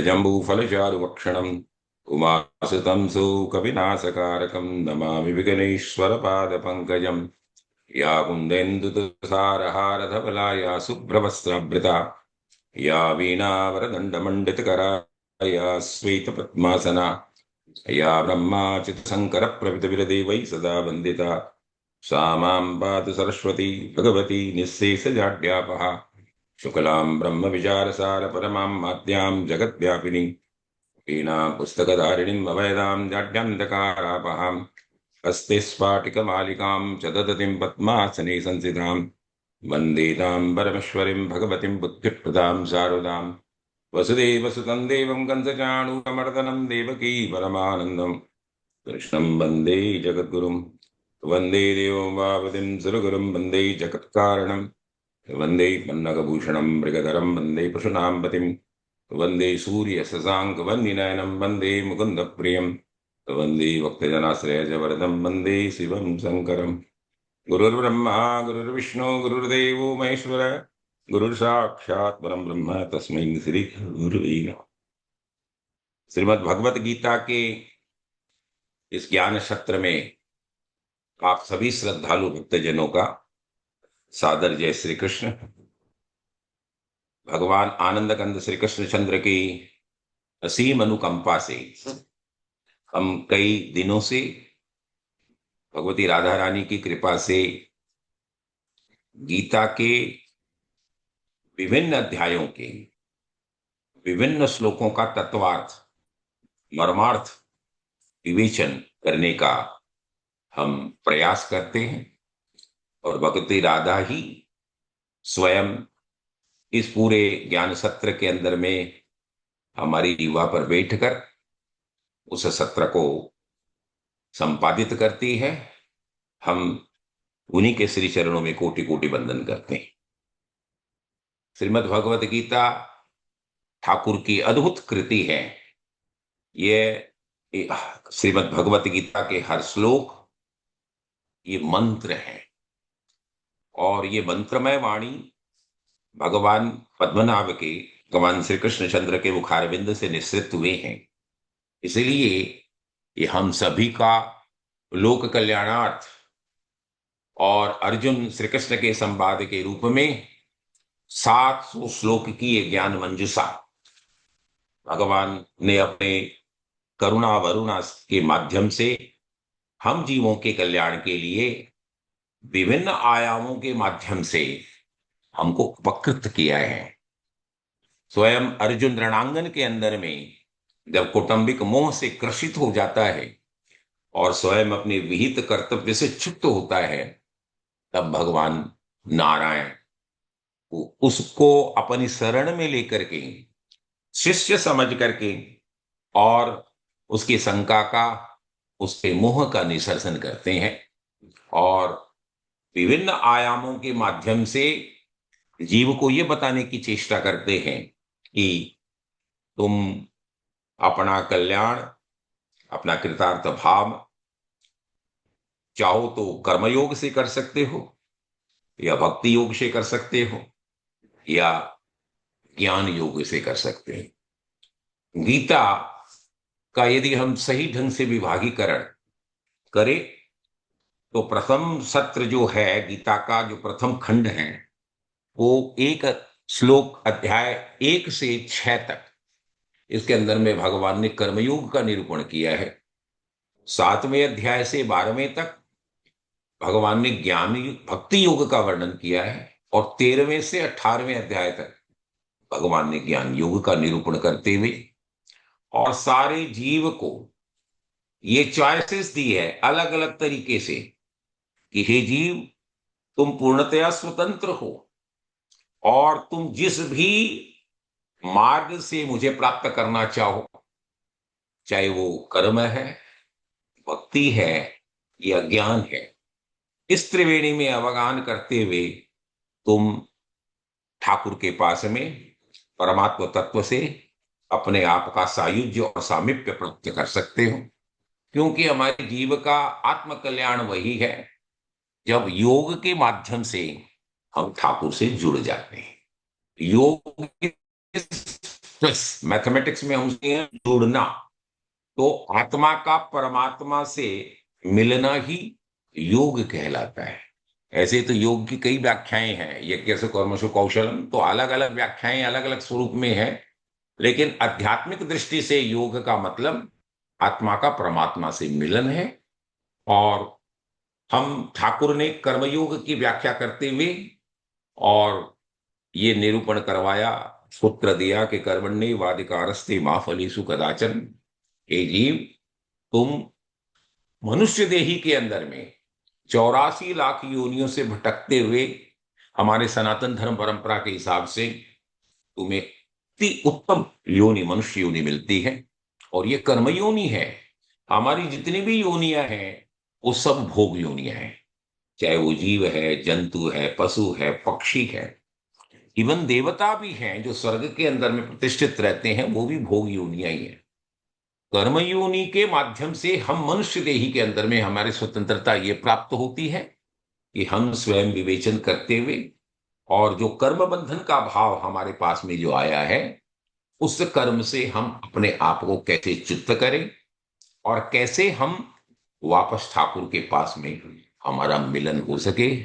जम्बूफलचारुभक्षणम् उमासुतं सुकविनाशकारकं नमामि विघ्नेश्वरपादपङ्कजम्। या कुन्देन्दुतुषारहारधवला या शुभ्रवस्त्रावृता या वीणावरदण्डमण्डितकरा या श्वेतपद्मासना या ब्रह्माच्युतशङ्करप्रभृतिभिर्देवैः सदा वन्दिता सा मां पातु सरस्वती भगवती निःशेषजाड्यापहा। शुक्लां ब्रह्मविचारसार परमां माद्यां जगद्व्यापिनी वीणा पुस्तकधारिणीं अभयदां जाड्यान्धकारापहाम्। हस्ते स्फाटिकमालिकां च ददतीं पद्मासने संस्थितां वन्दे तां परमेश्वरीं भगवतीं बुद्धिप्रदां शारदां। वसुदेवसुतं देवं कंसचाणूरमर्दनं देवकी परमानन्दं कृष्णं वन्दे जगद्गुरुं। वन्दे देवं वापतिं सुरगुरुं वन्दे जगत्कारणं वन्दे पन्नगभूषणं मृगधरं वन्दे पशूनां पतिं वन्दे सूर्यशशाङ्कवन्निनयनं वन्दे मुकुन्दप्रियं वन्दे भक्तजनाश्रयजवरदं वन्दे शिवं शङ्करम्। गुरुर्ब्रह्मा गुरुर्विष्णु गुरुर्देवो महेश्वर गुरुर्साक्षात् परं ब्रह्म तस्मै श्री गुरुवे नमः। श्रीमद् भगवत गीता के इस ज्ञान सत्र में आप सभी श्रद्धालु भक्तजनों का सादर जय श्री कृष्ण। भगवान आनंद कंद श्री कृष्ण चंद्र की असीम अनुकंपा से हम कई दिनों से भगवती राधा रानी की कृपा से गीता के विभिन्न अध्यायों के विभिन्न श्लोकों का तत्वार्थ मर्मार्थ विवेचन करने का हम प्रयास करते हैं और भगवती राधा ही स्वयं इस पूरे ज्ञान सत्र के अंदर में हमारी युवा पर बैठकर उस सत्र को संपादित करती है। हम उन्हीं के श्री चरणों में कोटि कोटि वंदन करते हैं। श्रीमद् भगवत गीता ठाकुर की अद्भुत कृति है। ये श्रीमद् भगवत गीता के हर श्लोक ये मंत्र है और ये मंत्रमय वाणी भगवान पद्मनाभ के भगवान श्री कृष्ण चंद्र के मुखारविंद से निश्रित हुए हैं। इसलिए ये हम सभी का लोक कल्याणार्थ और अर्जुन श्री कृष्ण के संवाद के रूप में 700 श्लोक की ये ज्ञान मंजुषा भगवान ने अपने करुणा वरुणा के माध्यम से हम जीवों के कल्याण के लिए विभिन्न आयामों के माध्यम से हमको उपकृत किया है। स्वयं अर्जुन रणांगन के अंदर में जब कौटुंबिक मोह से ग्रसित हो जाता है और स्वयं अपने विहित कर्तव्य से क्षुब्ध होता है, तब भगवान नारायण उसको अपनी शरण में लेकर के शिष्य समझ करके और उसकी शंका का उसके मोह का निसर्जन करते हैं और विभिन्न आयामों के माध्यम से जीव को यह बताने की चेष्टा करते हैं कि तुम अपना कल्याण अपना कृतार्थ भाव चाहो तो कर्मयोग से कर सकते हो या भक्ति योग से कर सकते हो या ज्ञान योग से कर सकते हैं। गीता का यदि हम सही ढंग से विभागीकरण करें तो प्रथम सत्र जो है गीता का जो प्रथम खंड है वो एक श्लोक अध्याय 1 से 6 तक इसके अंदर में भगवान ने कर्मयोग का निरूपण किया है। 7वें अध्याय से 12वें तक भगवान ने ज्ञान भक्ति योग का वर्णन किया है और 13वें से 18वें अध्याय तक भगवान ने ज्ञान योग का निरूपण करते हुए और सारे जीव को ये चॉइसेस दी है अलग अलग तरीके से कि हे जीव तुम पूर्णतया स्वतंत्र हो और तुम जिस भी मार्ग से मुझे प्राप्त करना चाहो, चाहे वो कर्म है भक्ति है या ज्ञान है, इस त्रिवेणी में अवगान करते हुए तुम ठाकुर के पास में परमात्मा तत्व से अपने आप का सायुज्य और सामीप्य प्राप्त कर सकते हो। क्योंकि हमारे जीव का आत्म कल्याण वही है जब योग के माध्यम से हम ठाकुर से जुड़ जाते हैं। योग मैथमेटिक्स में हम उसके हैं जोड़ना। तो आत्मा का परमात्मा से मिलना ही योग कहलाता है। ऐसे तो योग की कई व्याख्याएं हैं, यज्ञ से कर्मसु कौशलम, तो अलग अलग व्याख्याएं अलग अलग स्वरूप में है। लेकिन आध्यात्मिक दृष्टि से योग का मतलब आत्मा का परमात्मा से मिलन है। और हम ठाकुर ने कर्मयोग की व्याख्या करते हुए और ये निरूपण करवाया, सूत्र दिया कि कर्मण्य वादिकारस्ते मा फलेषु कदाचन। हे जीव, तुम मनुष्य देही के अंदर में 84 लाख योनियों से भटकते हुए हमारे सनातन धर्म परंपरा के हिसाब से तुम्हें अति उत्तम योनि मनुष्य योनि मिलती है। और ये कर्म योनि है। हमारी जितनी भी योनियां हैं वो सब भोग योनियां हैं। चाहे वो जीव है, जंतु है, पशु है, पक्षी है, इवन देवता भी हैं जो स्वर्ग के अंदर में प्रतिष्ठित रहते हैं, वो भी भोग योनियां ही है। कर्म योनि के माध्यम से हम मनुष्य देही के अंदर में हमारी स्वतंत्रता ये प्राप्त होती है कि हम स्वयं विवेचन करते हुए और जो कर्म बंधन का भाव हमारे पास में जो आया है, उस कर्म से हम अपने आप को कैसे चित्त करें और कैसे हम वापस ठाकुर के पास में हमारा मिलन हो सके,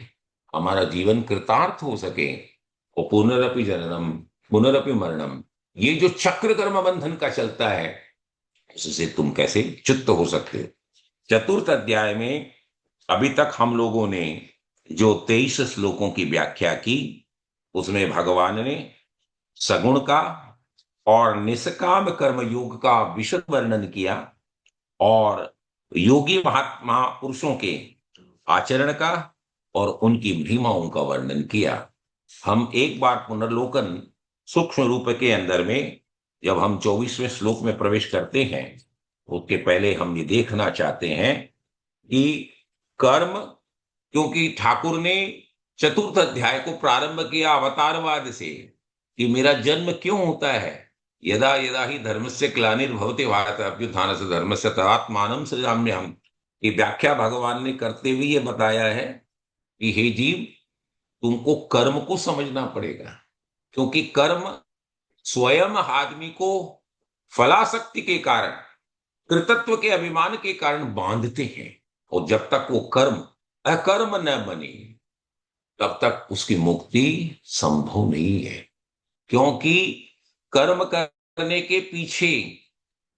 हमारा जीवन कृतार्थ हो सके। और पुनरपि जननम पुनरपि मरणम, ये जो चक्र कर्म बंधन का चलता है, उससे तुम कैसे चित्त हो सकते हो। चतुर्थ अध्याय में अभी तक हम लोगों ने जो 23 श्लोकों की व्याख्या की, उसमें भगवान ने सगुण का और निष्काम कर्म योग का विशद वर्णन किया और योगी महात्मा पुरुषों के आचरण का और उनकी महिमाओं का वर्णन किया। हम एक बार पुनर्लोकन सूक्ष्म रूप के अंदर में जब हम 24वें श्लोक में प्रवेश करते हैं, उसके पहले हम ये देखना चाहते हैं कि कर्म, क्योंकि ठाकुर ने चतुर्थ अध्याय को प्रारंभ किया अवतारवाद से कि मेरा जन्म क्यों होता है। यदा यदा ही धर्मस्य ग्लानिर्भवति भारत अभ्युत्थानस्य धर्मस्य तदात्मानं सृजाम्यहम्। ये व्याख्या भगवान ने करते हुए ये बताया है कि हे जीव, तुमको कर्म को समझना पड़ेगा, क्योंकि कर्म स्वयं आदमी को फलाशक्ति के कारण, कृतत्व के अभिमान के कारण बांधते हैं। और जब तक वो कर्म अकर्म न बने, तब तक उसकी मुक्ति संभव नहीं है। क्योंकि कर्म करने के पीछे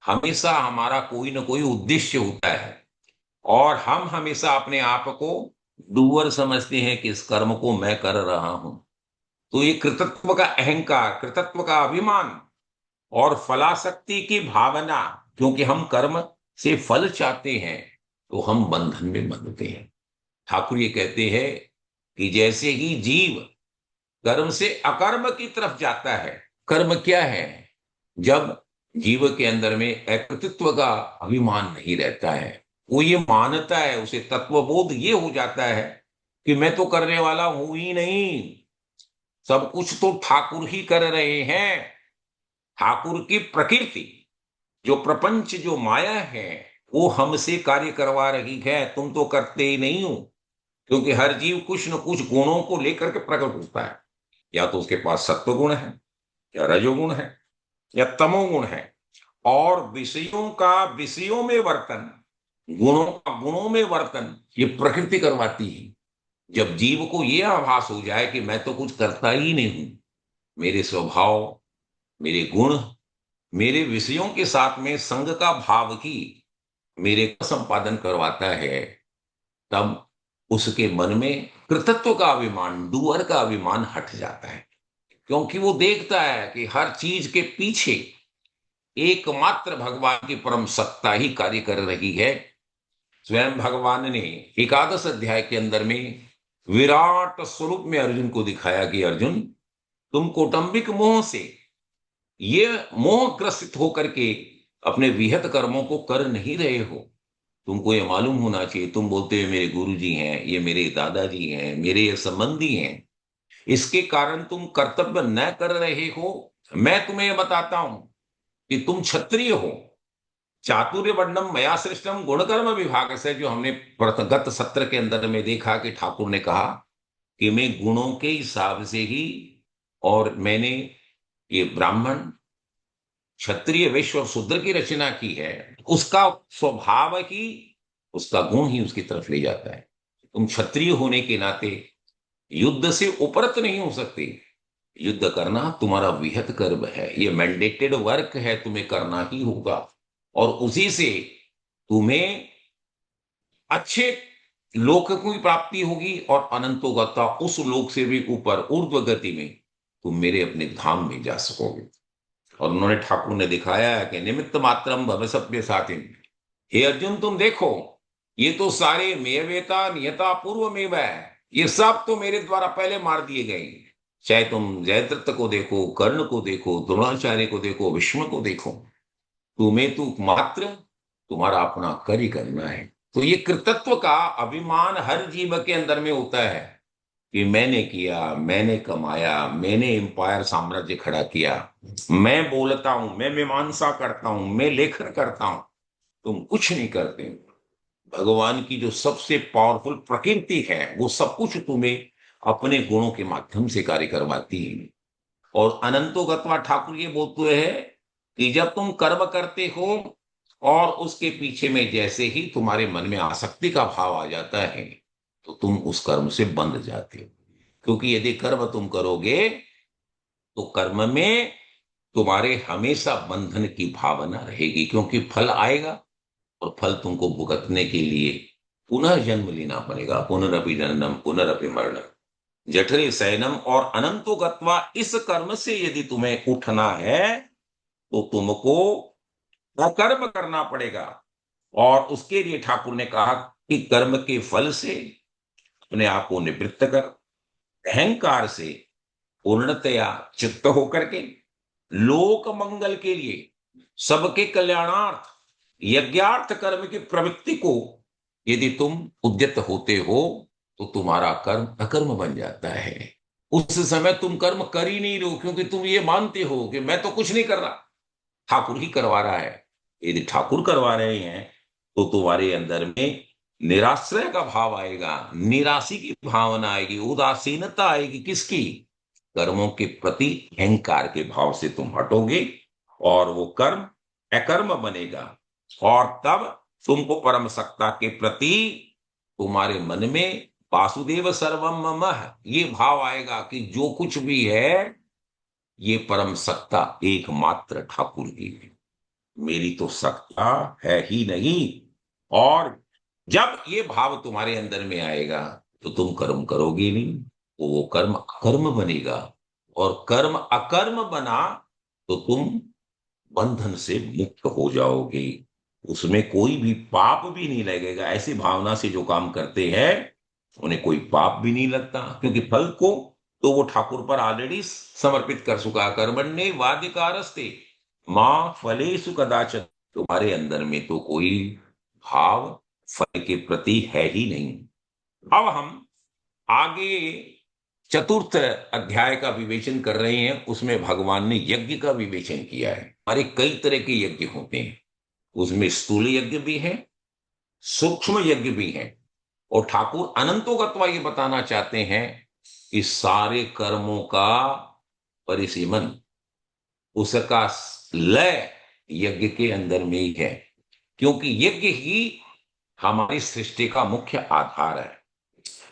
हमेशा हमारा कोई ना कोई उद्देश्य होता है और हम हमेशा अपने आप को डूअर समझते हैं कि इस कर्म को मैं कर रहा हूं। तो ये कृतत्व का अहंकार, कृतत्व का अभिमान और फलाशक्ति की भावना, क्योंकि हम कर्म से फल चाहते हैं, तो हम बंधन में बंधते हैं। ठाकुर ये कहते हैं कि जैसे ही जीव कर्म से अकर्म की तरफ जाता है, कर्म क्या है? जब जीव के अंदर में अकृतित्व का अभिमान नहीं रहता है, वो ये मानता है, उसे तत्वबोध ये हो जाता है कि मैं तो करने वाला हूं ही नहीं, सब कुछ तो ठाकुर ही कर रहे हैं। ठाकुर की प्रकृति, जो प्रपंच, जो माया है, वो हमसे कार्य करवा रही है, तुम तो करते ही नहीं हो। क्योंकि हर जीव कुछ न कुछ गुणों को लेकर के प्रकट होता है। या तो उसके पास सत्व गुण है, या रजोगुण है, या तमोगुण है। और विषयों का विषयों में वर्तन, गुणों का गुणों में वर्तन, ये प्रकृति करवाती है। जब जीव को यह आभास हो जाए कि मैं तो कुछ करता ही नहीं हूं, मेरे स्वभाव, मेरे गुण, मेरे विषयों के साथ में संग का भाव ही मेरे को संपादन करवाता है, तब उसके मन में कृतत्व का अभिमान, डूअर का अभिमान हट जाता है। क्योंकि वो देखता है कि हर चीज के पीछे एकमात्र भगवान की परम सत्ता ही कार्य कर रही है। स्वयं भगवान ने एकादश अध्याय के अंदर में विराट स्वरूप में अर्जुन को दिखाया कि अर्जुन, तुम कौटुंबिक मोह से, ये मोह ग्रसित होकर के अपने विहित कर्मों को कर नहीं रहे हो। तुमको ये मालूम होना चाहिए, तुम बोलते हो मेरे गुरु जी हैं, ये मेरे दादाजी हैं, मेरे ये संबंधी हैं, इसके कारण तुम कर्तव्य न कर रहे हो। मैं तुम्हें ये बताता हूं कि तुम क्षत्रिय हो। चातुर्य वर्णम मया सृष्टम गुणकर्म विभाग से, जो हमने गत सत्र के अंदर में देखा कि ठाकुर ने कहा कि मैं गुणों के हिसाब से ही, और मैंने ये ब्राह्मण क्षत्रिय वैश्य और शूद्र की रचना की है, उसका स्वभाव ही, उसका गुण ही उसकी तरफ ले जाता है। तुम क्षत्रिय होने के नाते युद्ध से उपरत नहीं हो सकते। युद्ध करना तुम्हारा विहित कर्म है, ये मैंडेटेड वर्क है, तुम्हें करना ही होगा। और उसी से तुम्हें अच्छे लोक की प्राप्ति होगी और अनंतोगता उस लोक से भी ऊपर ऊर्ध्व गति में तुम मेरे अपने धाम में जा सकोगे। और उन्होंने, ठाकुर ने दिखाया है कि निमित्त मात्रम भव सभ्य साथिन। हे अर्जुन, तुम देखो, ये तो सारे मेवेता नियता पूर्व में है, ये सब तो मेरे द्वारा पहले मार दिए गए। चाहे तुम जयद्रथ को देखो, कर्ण को देखो, द्रोणाचार्य को देखो, भीष्म को देखो, तुम्हें तो मात्र तुम्हारा अपना कार्य करना है। तो ये कृतत्व का अभिमान हर जीव के अंदर में होता है कि मैंने किया, मैंने कमाया, मैंने एम्पायर साम्राज्य खड़ा किया, मैं बोलता हूं, मैं मीमांसा करता हूं, मैं लेखन करता हूं। तुम कुछ नहीं करते। भगवान की जो सबसे पावरफुल प्रकृति है वो सब कुछ तुम्हें अपने गुणों के माध्यम से कार्य करवाती है। और अनंतो गत्वा, ठाकुर ये बोलते हैं कि जब तुम कर्म करते हो और उसके पीछे में जैसे ही तुम्हारे मन में आसक्ति का भाव आ जाता है तो तुम उस कर्म से बंध जाते हो। क्योंकि यदि कर्म तुम करोगे तो कर्म में तुम्हारे हमेशा बंधन की भावना रहेगी, क्योंकि फल आएगा और फल तुमको भुगतने के लिए पुनः जन्म लेना पड़ेगा। पुनरपि जननम पुनरपि मरणम जठरे शयनम। और अनंतो गत्वा, इस कर्म से यदि तुम्हें उठना है तो तुमको अकर्म करना पड़ेगा। और उसके लिए ठाकुर ने कहा कि कर्म के फल से अपने आप को निवृत्त कर, अहंकार से पूर्णतया चित्त होकर के लोक मंगल के लिए, सबके कल्याणार्थ, यज्ञार्थ कर्म की प्रवृत्ति को यदि तुम उद्यत होते हो तो तुम्हारा कर्म अकर्म बन जाता है। उस समय तुम कर्म कर ही नहीं रहो, क्योंकि तुम ये मानते हो कि मैं तो कुछ नहीं कर रहा, ठाकुर ही करवा रहा है। यदि ठाकुर करवा रहे हैं तो तुम्हारे अंदर में निराश्रय का भाव आएगा, निराशी की भावना आएगी, उदासीनता आएगी। किसकी? कर्मों के प्रति अहंकार के भाव से तुम हटोगे और वो कर्म अकर्म बनेगा। और तब तुमको परम सत्ता के प्रति तुम्हारे मन में वासुदेव सर्वम मम ये भाव आएगा कि जो कुछ भी है ये परम सत्ता एकमात्र ठाकुर की है, मेरी तो सत्ता है ही नहीं। और जब ये भाव तुम्हारे अंदर में आएगा तो तुम कर्म करोगे नहीं, तो वो कर्म अकर्म बनेगा। और कर्म अकर्म बना तो तुम बंधन से मुक्त हो जाओगे, उसमें कोई भी पाप भी नहीं लगेगा। ऐसी भावना से जो काम करते हैं उन्हें कोई पाप भी नहीं लगता, क्योंकि फल को तो वो ठाकुर पर ऑलरेडी समर्पित कर चुका। कर्मण्ये वादिकारस्ते मां फलेषु कदाचन। तुम्हारे अंदर में तो कोई भाव फल के प्रति है ही नहीं। अब हम आगे चतुर्थ अध्याय का विवेचन कर रहे हैं। उसमें भगवान ने यज्ञ का विवेचन किया है। हमारे कई तरह के यज्ञ होते हैं, उसमें स्थूल यज्ञ भी है, सूक्ष्म यज्ञ भी है। और ठाकुर अनंतोगत्वा ये बताना चाहते हैं कि सारे कर्मों का परिसीमन, उसका लय यज्ञ के अंदर में ही है, क्योंकि यज्ञ ही हमारी सृष्टि का मुख्य आधार है।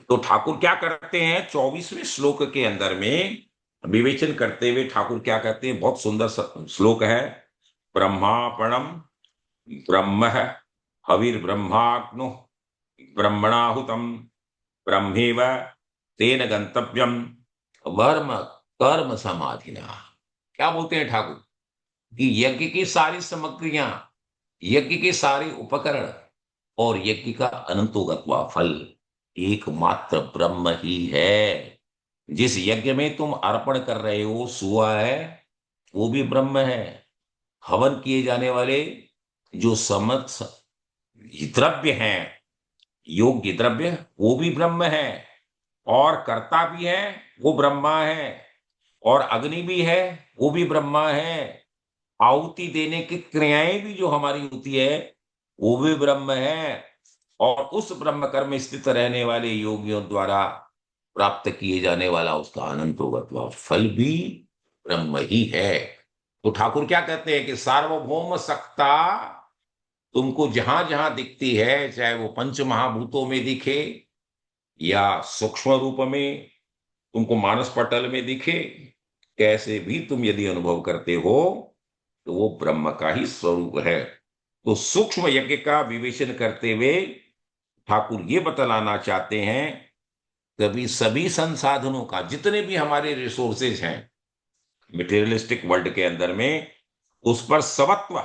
तो ठाकुर क्या करते हैं, 24वें श्लोक के अंदर में विवेचन करते हुए ठाकुर क्या कहते हैं, बहुत सुंदर श्लोक है। ब्रह्मापणम ब्रह्म हविर्ब्रह्माग्नो ब्रह्मणाहुतम ब्रह्मेव तेन गंतव्यम वर्म कर्म समाधिना। क्या बोलते हैं ठाकुर कि यज्ञ की सारी सामग्रियां, यज्ञ के सारे उपकरण और यज्ञ का अनंतोगत्वा फल एकमात्र ब्रह्म ही है। जिस यज्ञ में तुम अर्पण कर रहे हो, सुआ है, वो भी ब्रह्म है। हवन किए जाने वाले जो समस्त द्रव्य हैं, योग्य द्रव्य, वो भी ब्रह्म है। और कर्ता भी है, वो ब्रह्मा है। और अग्नि भी है, वो भी ब्रह्मा है। आहुति देने की क्रियाएं भी जो हमारी होती है वो भी ब्रह्म है। और उस ब्रह्म कर्म में स्थित रहने वाले योगियों द्वारा प्राप्त किए जाने वाला उसका अनंतोगत्वा फल भी ब्रह्म ही है। तो ठाकुर क्या कहते हैं कि सार्वभौम सत्ता तुमको जहां जहां दिखती है, चाहे वो पंच महाभूतों में दिखे या सूक्ष्म रूप में तुमको मानस पटल में दिखे, कैसे भी तुम यदि अनुभव करते हो तो वो ब्रह्म का ही स्वरूप है। तो सूक्ष्म यज्ञ का विवेचन करते हुए ठाकुर ये बतलाना चाहते हैं, कभी सभी संसाधनों का, जितने भी हमारे रिसोर्सेज हैं मटेरियलिस्टिक वर्ल्ड के अंदर में, उस पर स्वत्व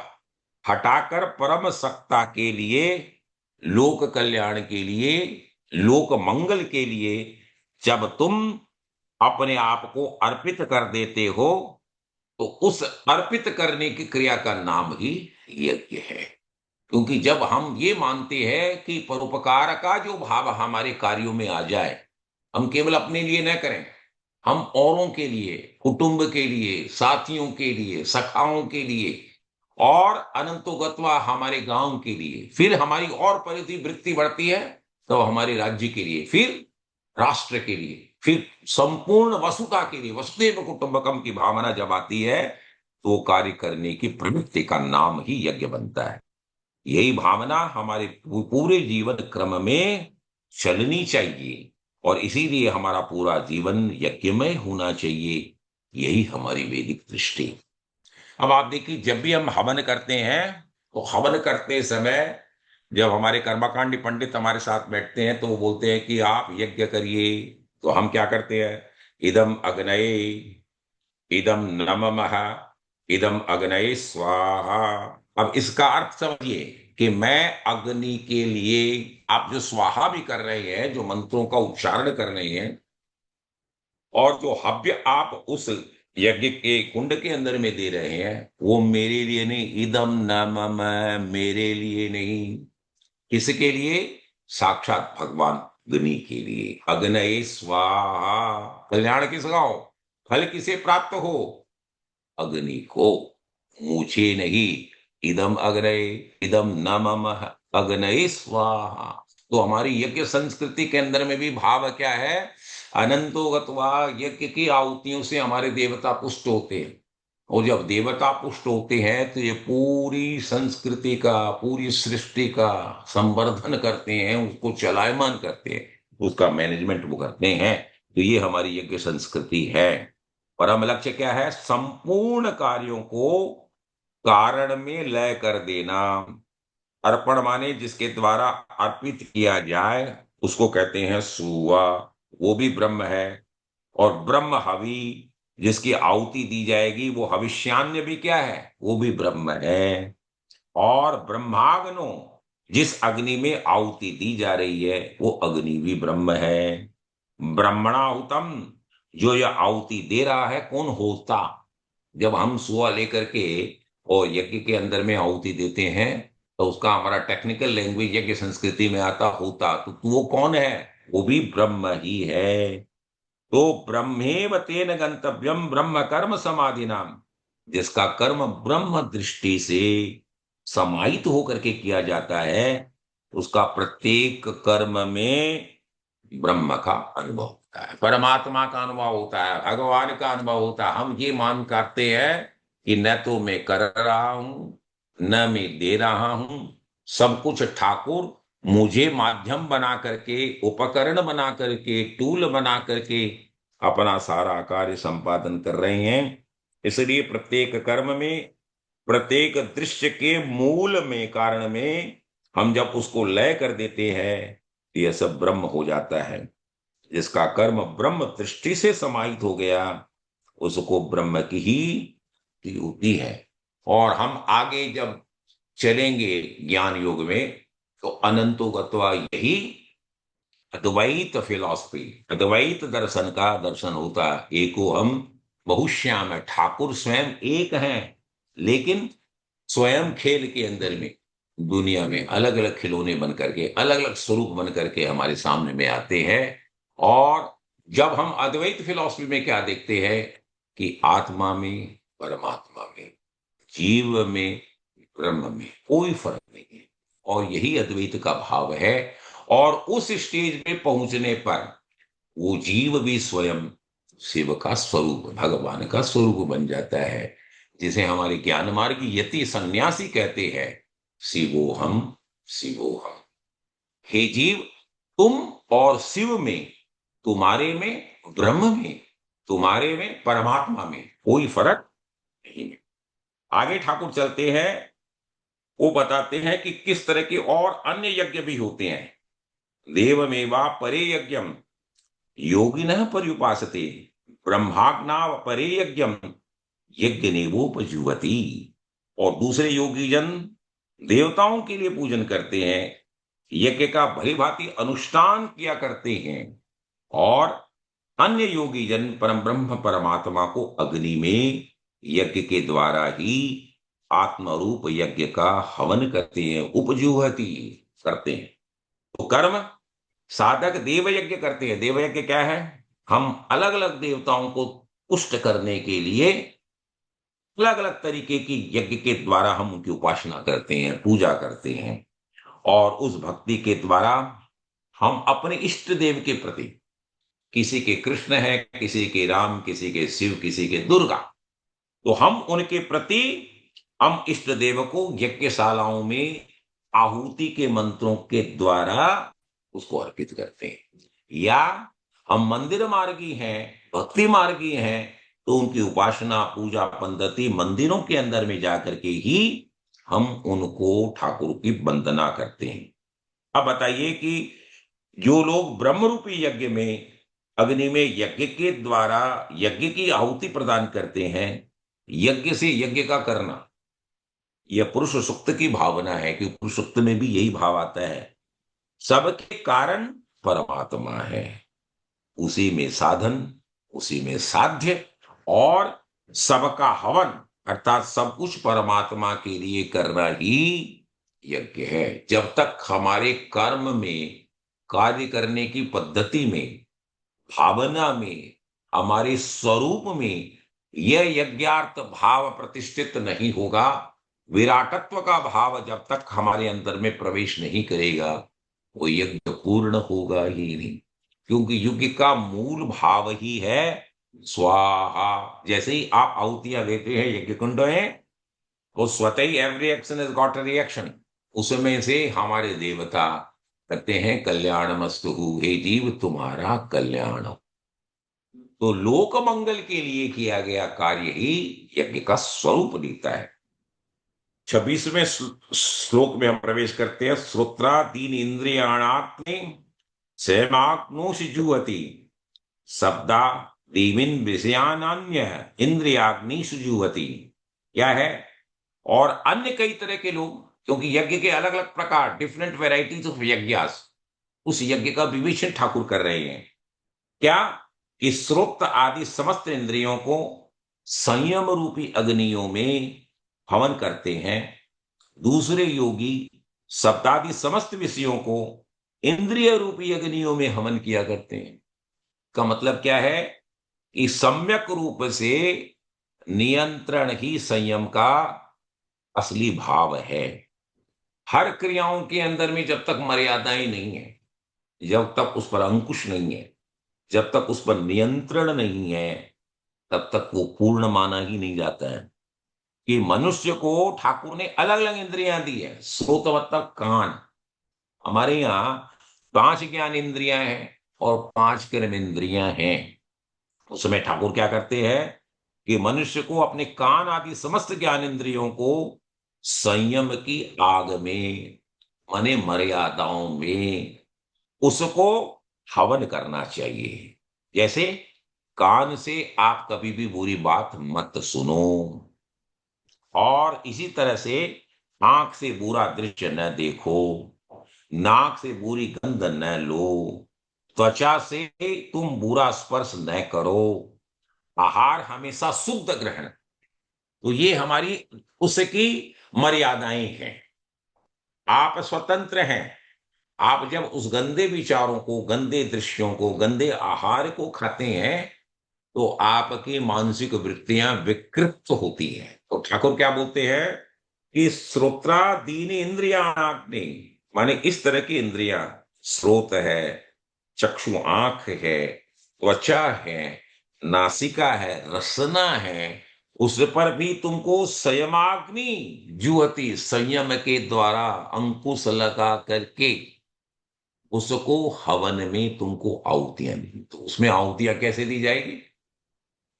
हटाकर परम सत्ता के लिए, लोक कल्याण के लिए, लोक मंगल के लिए जब तुम अपने आप को अर्पित कर देते हो, तो उस अर्पित करने की क्रिया का नाम ही यज्ञ है। क्योंकि जब हम ये मानते हैं कि परोपकार का जो भाव हमारे कार्यों में आ जाए, हम केवल अपने लिए न करें, हम औरों के लिए, कुटुंब के लिए, साथियों के लिए, सखाओं के लिए और अनंतोगत्वा हमारे गांव के लिए, फिर हमारी और परिधि वृत्ति बढ़ती है तो हमारे राज्य के लिए, फिर राष्ट्र के लिए, फिर संपूर्ण वसुता के लिए, वसुदेव कुटुंबकम की भावना जब आती है तो कार्य करने की प्रवृत्ति का नाम ही यज्ञ बनता है। यही भावना हमारे पूरे जीवन क्रम में चलनी चाहिए और इसीलिए हमारा पूरा जीवन यज्ञमय होना चाहिए। यही हमारी वैदिक दृष्टि। अब आप देखिए, जब भी हम हवन करते हैं तो हवन करते समय जब हमारे कर्मकांडी पंडित हमारे साथ बैठते हैं तो वो बोलते हैं कि आप यज्ञ करिए, तो हम क्या करते हैं, इदम अग्नये, इदम नमः, इदम अग्नये स्वाहा। अब इसका अर्थ समझिए कि मैं अग्नि के लिए, आप जो स्वाहा भी कर रहे हैं, जो मंत्रों का उच्चारण कर रहे हैं, और जो हव्य आप उस यज्ञ के कुंड के अंदर में दे रहे हैं, वो मेरे लिए नहीं, इदम न मम, मेरे लिए नहीं, किसके लिए, साक्षात भगवान अग्नि के लिए। अग्नये स्वाहा, कल्याण किसका हो, फल किसे प्राप्त हो, अग्नि को, मुझे नहीं। इदम अग्नये, इदम न मम, अग्नये स्वाहा। तो हमारी यज्ञ संस्कृति के अंदर में भी भाव क्या है, अनंतोगत्वा यज्ञ की आहुतियों से हमारे देवता पुष्ट होते हैं, और जब देवता पुष्ट होते हैं तो ये पूरी संस्कृति का, पूरी सृष्टि का संवर्धन करते हैं, उसको चलायमान करते हैं, उसका मैनेजमेंट वो करते हैं। तो ये हमारी यज्ञ संस्कृति है। परम लक्ष्य क्या है, संपूर्ण कार्यों को कारण में लय कर देना। अर्पण माने जिसके द्वारा अर्पित किया जाए उसको कहते हैं सुवा, वो भी ब्रह्म है। और ब्रह्म हवि, जिसकी आहुति दी जाएगी, वो हविष्यान्य भी क्या है, वो भी ब्रह्म है। और ब्रह्माग्नो, जिस अग्नि में आहुति दी जा रही है वो अग्नि भी ब्रह्म है। ब्रह्मणाहुतम, जो यह आहुति दे रहा है, कौन होता। जब हम सुआ लेकर के और यज्ञ के अंदर में आहुति देते हैं तो उसका हमारा टेक्निकल लैंग्वेज यज्ञ संस्कृति में आता होता, तो वो कौन है, वो भी ब्रह्म ही है। तो ब्रह्मेव तेन गंतव्यम ब्रह्म कर्म समाधि नाम, जिसका कर्म ब्रह्म दृष्टि से समाहित होकर के किया जाता है, उसका प्रत्येक कर्म में ब्रह्म का अनुभव होता है, परमात्मा का अनुभव होता है, भगवान का अनुभव होता है। हम ये मान करते हैं कि न तो मैं कर रहा हूं, न मैं दे रहा हूं, सब कुछ ठाकुर मुझे माध्यम बना करके, उपकरण बना करके, टूल बना करके अपना सारा कार्य संपादन कर रहे हैं। इसलिए प्रत्येक कर्म में, प्रत्येक दृश्य के मूल में, कारण में हम जब उसको लय कर देते हैं तो यह सब ब्रह्म हो जाता है। जिसका कर्म ब्रह्म दृष्टि से समाहित हो गया उसको ब्रह्म की ही होती है। और हम आगे जब चलेंगे ज्ञान योग में तो अनंतो गत्वा यही अद्वैत फिलॉसफी, अद्वैत दर्शन का दर्शन होता है। एको हम बहुश्याम है, ठाकुर स्वयं एक हैं, लेकिन स्वयं खेल के अंदर में दुनिया में अलग अलग खिलौने बन करके, अलग अलग स्वरूप बन करके हमारे सामने में आते हैं। और जब हम अद्वैत फिलॉसफी में क्या देखते हैं कि आत्मा में, परमात्मा में, जीव में, ब्रह्म में कोई फर्क नहीं है, और यही अद्वैत का भाव है। और उस स्टेज पे पहुंचने पर वो जीव भी स्वयं शिव का स्वरूप, भगवान का स्वरूप बन जाता है। जिसे हमारे ज्ञान मार्ग यति सन्यासी कहते हैं, शिवोहम शिवोहम। हे जीव, तुम और शिव में, तुम्हारे में, ब्रह्म में, तुम्हारे में, परमात्मा में कोई फर्क नहीं है। आगे ठाकुर चलते हैं, वो बताते हैं कि किस तरह के और अन्य यज्ञ भी होते हैं। देवमेवा परे यज्ञम योगिनः पर्युपासते, ब्रह्माग्ना परे यज्ञम यज्ञ नेवोपजुवती। और दूसरे योगी जन देवताओं के लिए पूजन करते हैं, यज्ञ का भली भांति अनुष्ठान किया करते हैं, और अन्य योगी जन परम ब्रह्म परमात्मा को अग्नि में यज्ञ के द्वारा ही आत्मरूप यज्ञ का हवन करते हैं, उपजुहति करते हैं। तो कर्म साधक देव यज्ञ करते हैं। देव यज्ञ क्या है? हम अलग अलग देवताओं को पुष्ट करने के लिए अलग अलग तरीके की यज्ञ के द्वारा हम उनकी उपासना करते हैं, पूजा करते हैं, और उस भक्ति के द्वारा हम अपने इष्ट देव के प्रति, किसी के कृष्ण है, किसी के राम, किसी के शिव, किसी के दुर्गा, तो हम उनके प्रति हम इष्ट देव को यज्ञशालाओं में आहुति के मंत्रों के द्वारा उसको अर्पित करते हैं। या हम मंदिर मार्गी हैं, भक्ति मार्गी हैं, तो उनकी उपासना पूजा पद्धति मंदिरों के अंदर में जाकर के ही हम उनको ठाकुर की वंदना करते हैं। अब बताइए कि जो लोग ब्रह्म रूपी यज्ञ में अग्नि में यज्ञ के द्वारा यज्ञ की आहुति प्रदान करते हैं, यज्ञ से यज्ञ का करना, यह पुरुष सूक्त की भावना है कि पुरुष सूक्त में भी यही भाव आता है, सबके कारण परमात्मा है, उसी में साधन, उसी में साध्य, और सबका हवन अर्थात सब कुछ परमात्मा के लिए करना ही यज्ञ है। जब तक हमारे कर्म में, कार्य करने की पद्धति में, भावना में, हमारे स्वरूप में यह यज्ञार्थ भाव प्रतिष्ठित नहीं होगा, विराटत्व का भाव जब तक हमारे अंदर में प्रवेश नहीं करेगा, वो यज्ञ पूर्ण होगा ही नहीं। क्योंकि यज्ञ का मूल भाव ही है स्वाहा। जैसे ही आप आहुतियां देते हैं यज्ञ कुंड में, तो स्वतः ही every action is got a reaction, उसमें से हमारे देवता कहते हैं कल्याणमस्तु, हे जीव तुम्हारा कल्याण हो। तो लोक मंगल के लिए किया गया कार्य ही यज्ञ का स्वरूप लेता है। 26वें श्लोक में हम प्रवेश करते हैं। श्रोत्रादीन इंद्रियाणात्मे सहमाग्नोष जुहति, शब्दा देविन विषयान्य इंद्रियाग्नि सुजुहति। क्या है? और अन्य कई तरह के लोग, क्योंकि यज्ञ के अलग अलग प्रकार, डिफरेंट वेराइटीज ऑफ यज्ञास, उस यज्ञ का विवेचन ठाकुर कर रहे हैं। क्या? कि श्रोत्र आदि समस्त इंद्रियों को संयम रूपी अग्नियों में हवन करते हैं। दूसरे योगी शब्दादि समस्त विषयों को इंद्रिय रूपी अग्नियों में हवन किया करते हैं। का मतलब क्या है? कि सम्यक रूप से नियंत्रण ही संयम का असली भाव है। हर क्रियाओं के अंदर में जब तक मर्यादाएं नहीं है, जब तक उस पर अंकुश नहीं है, जब तक उस पर नियंत्रण नहीं है, तब तक वो पूर्ण माना ही नहीं जाता है। कि मनुष्य को ठाकुर ने अलग अलग इंद्रियां दी है। श्रोत मतलब कान। हमारे यहाँ 5 ज्ञान इंद्रियां हैं और 5 कर्म इंद्रियां हैं। उसमें ठाकुर क्या करते हैं कि मनुष्य को अपने कान आदि समस्त ज्ञान इंद्रियों को संयम की आग में, माने मर्यादाओं में उसको हवन करना चाहिए। जैसे कान से आप कभी भी बुरी बात मत सुनो, और इसी तरह से आंख से बुरा दृश्य न देखो, नाक से बुरी गंध न लो, त्वचा से तुम बुरा स्पर्श न करो, आहार हमेशा शुद्ध ग्रहण। तो ये हमारी उसकी मर्यादाएं हैं। आप स्वतंत्र हैं। आप जब उस गंदे विचारों को, गंदे दृश्यों को, गंदे आहार को खाते हैं, तो आपकी मानसिक वृत्तियां विकृत होती हैं। तो ठाकुर क्या बोलते हैं कि श्रोत्रादीन इंद्रियाग्नि, माने इस तरह की इंद्रियां, श्रोत है, चक्षु आंख है, त्वचा है, नासिका है, रसना है, उस पर भी तुमको संयमाग्नि जुहती, संयम के द्वारा अंकुश लगा करके उसको हवन में तुमको आहुतियां दी। तो उसमें आहुतियां कैसे दी जाएगी?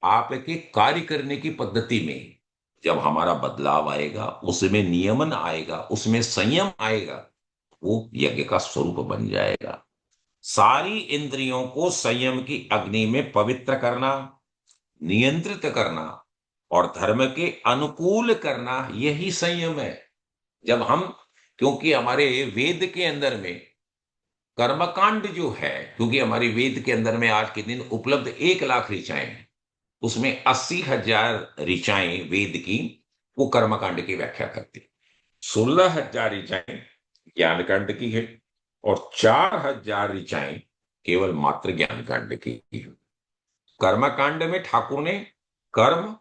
आपके कार्य करने की पद्धति में जब हमारा बदलाव आएगा, उसमें नियमन आएगा, उसमें संयम आएगा, वो यज्ञ का स्वरूप बन जाएगा। सारी इंद्रियों को संयम की अग्नि में पवित्र करना, नियंत्रित करना और धर्म के अनुकूल करना, यही संयम है। जब हम, क्योंकि हमारे वेद के अंदर में कर्मकांड जो है, क्योंकि हमारे वेद के अंदर में आज के दिन उपलब्ध 1 लाख ऋचाएं हैं, उसमें 80,000 ऋचाएं वेद की वो कर्मकांड की व्याख्या करती, 16,000 ऋचाएं ज्ञान कांड की है और 4,000 ऋचाएं केवल मात्र ज्ञान कांड की है। कर्मकांड में ठाकुर ने कर्म,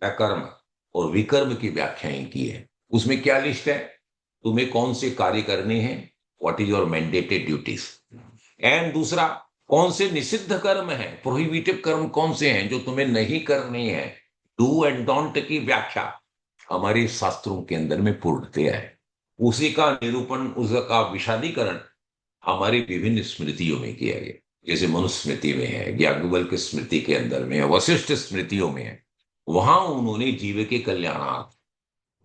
अकर्म और विकर्म की व्याख्याएं की है। उसमें क्या लिस्ट है? तुम्हें कौन से कार्य करने हैं, what is your mandated duties, and दूसरा कौन से निषिद्ध कर्म है, प्रोहिबिटिव कर्म कौन से हैं जो तुम्हें नहीं करने हैं। डू एंड डोंट की व्याख्या हमारे शास्त्रों के अंदर में पूर्णतया है। उसी का निरूपण, उसका विषादीकरण हमारी विभिन्न स्मृतियों में किया गया। जैसे मनुस्मृति में है, याज्ञवल्क्य स्मृति के अंदर में है, वशिष्ठ स्मृतियों में है। वहां उन्होंने जीव के कल्याणार्थ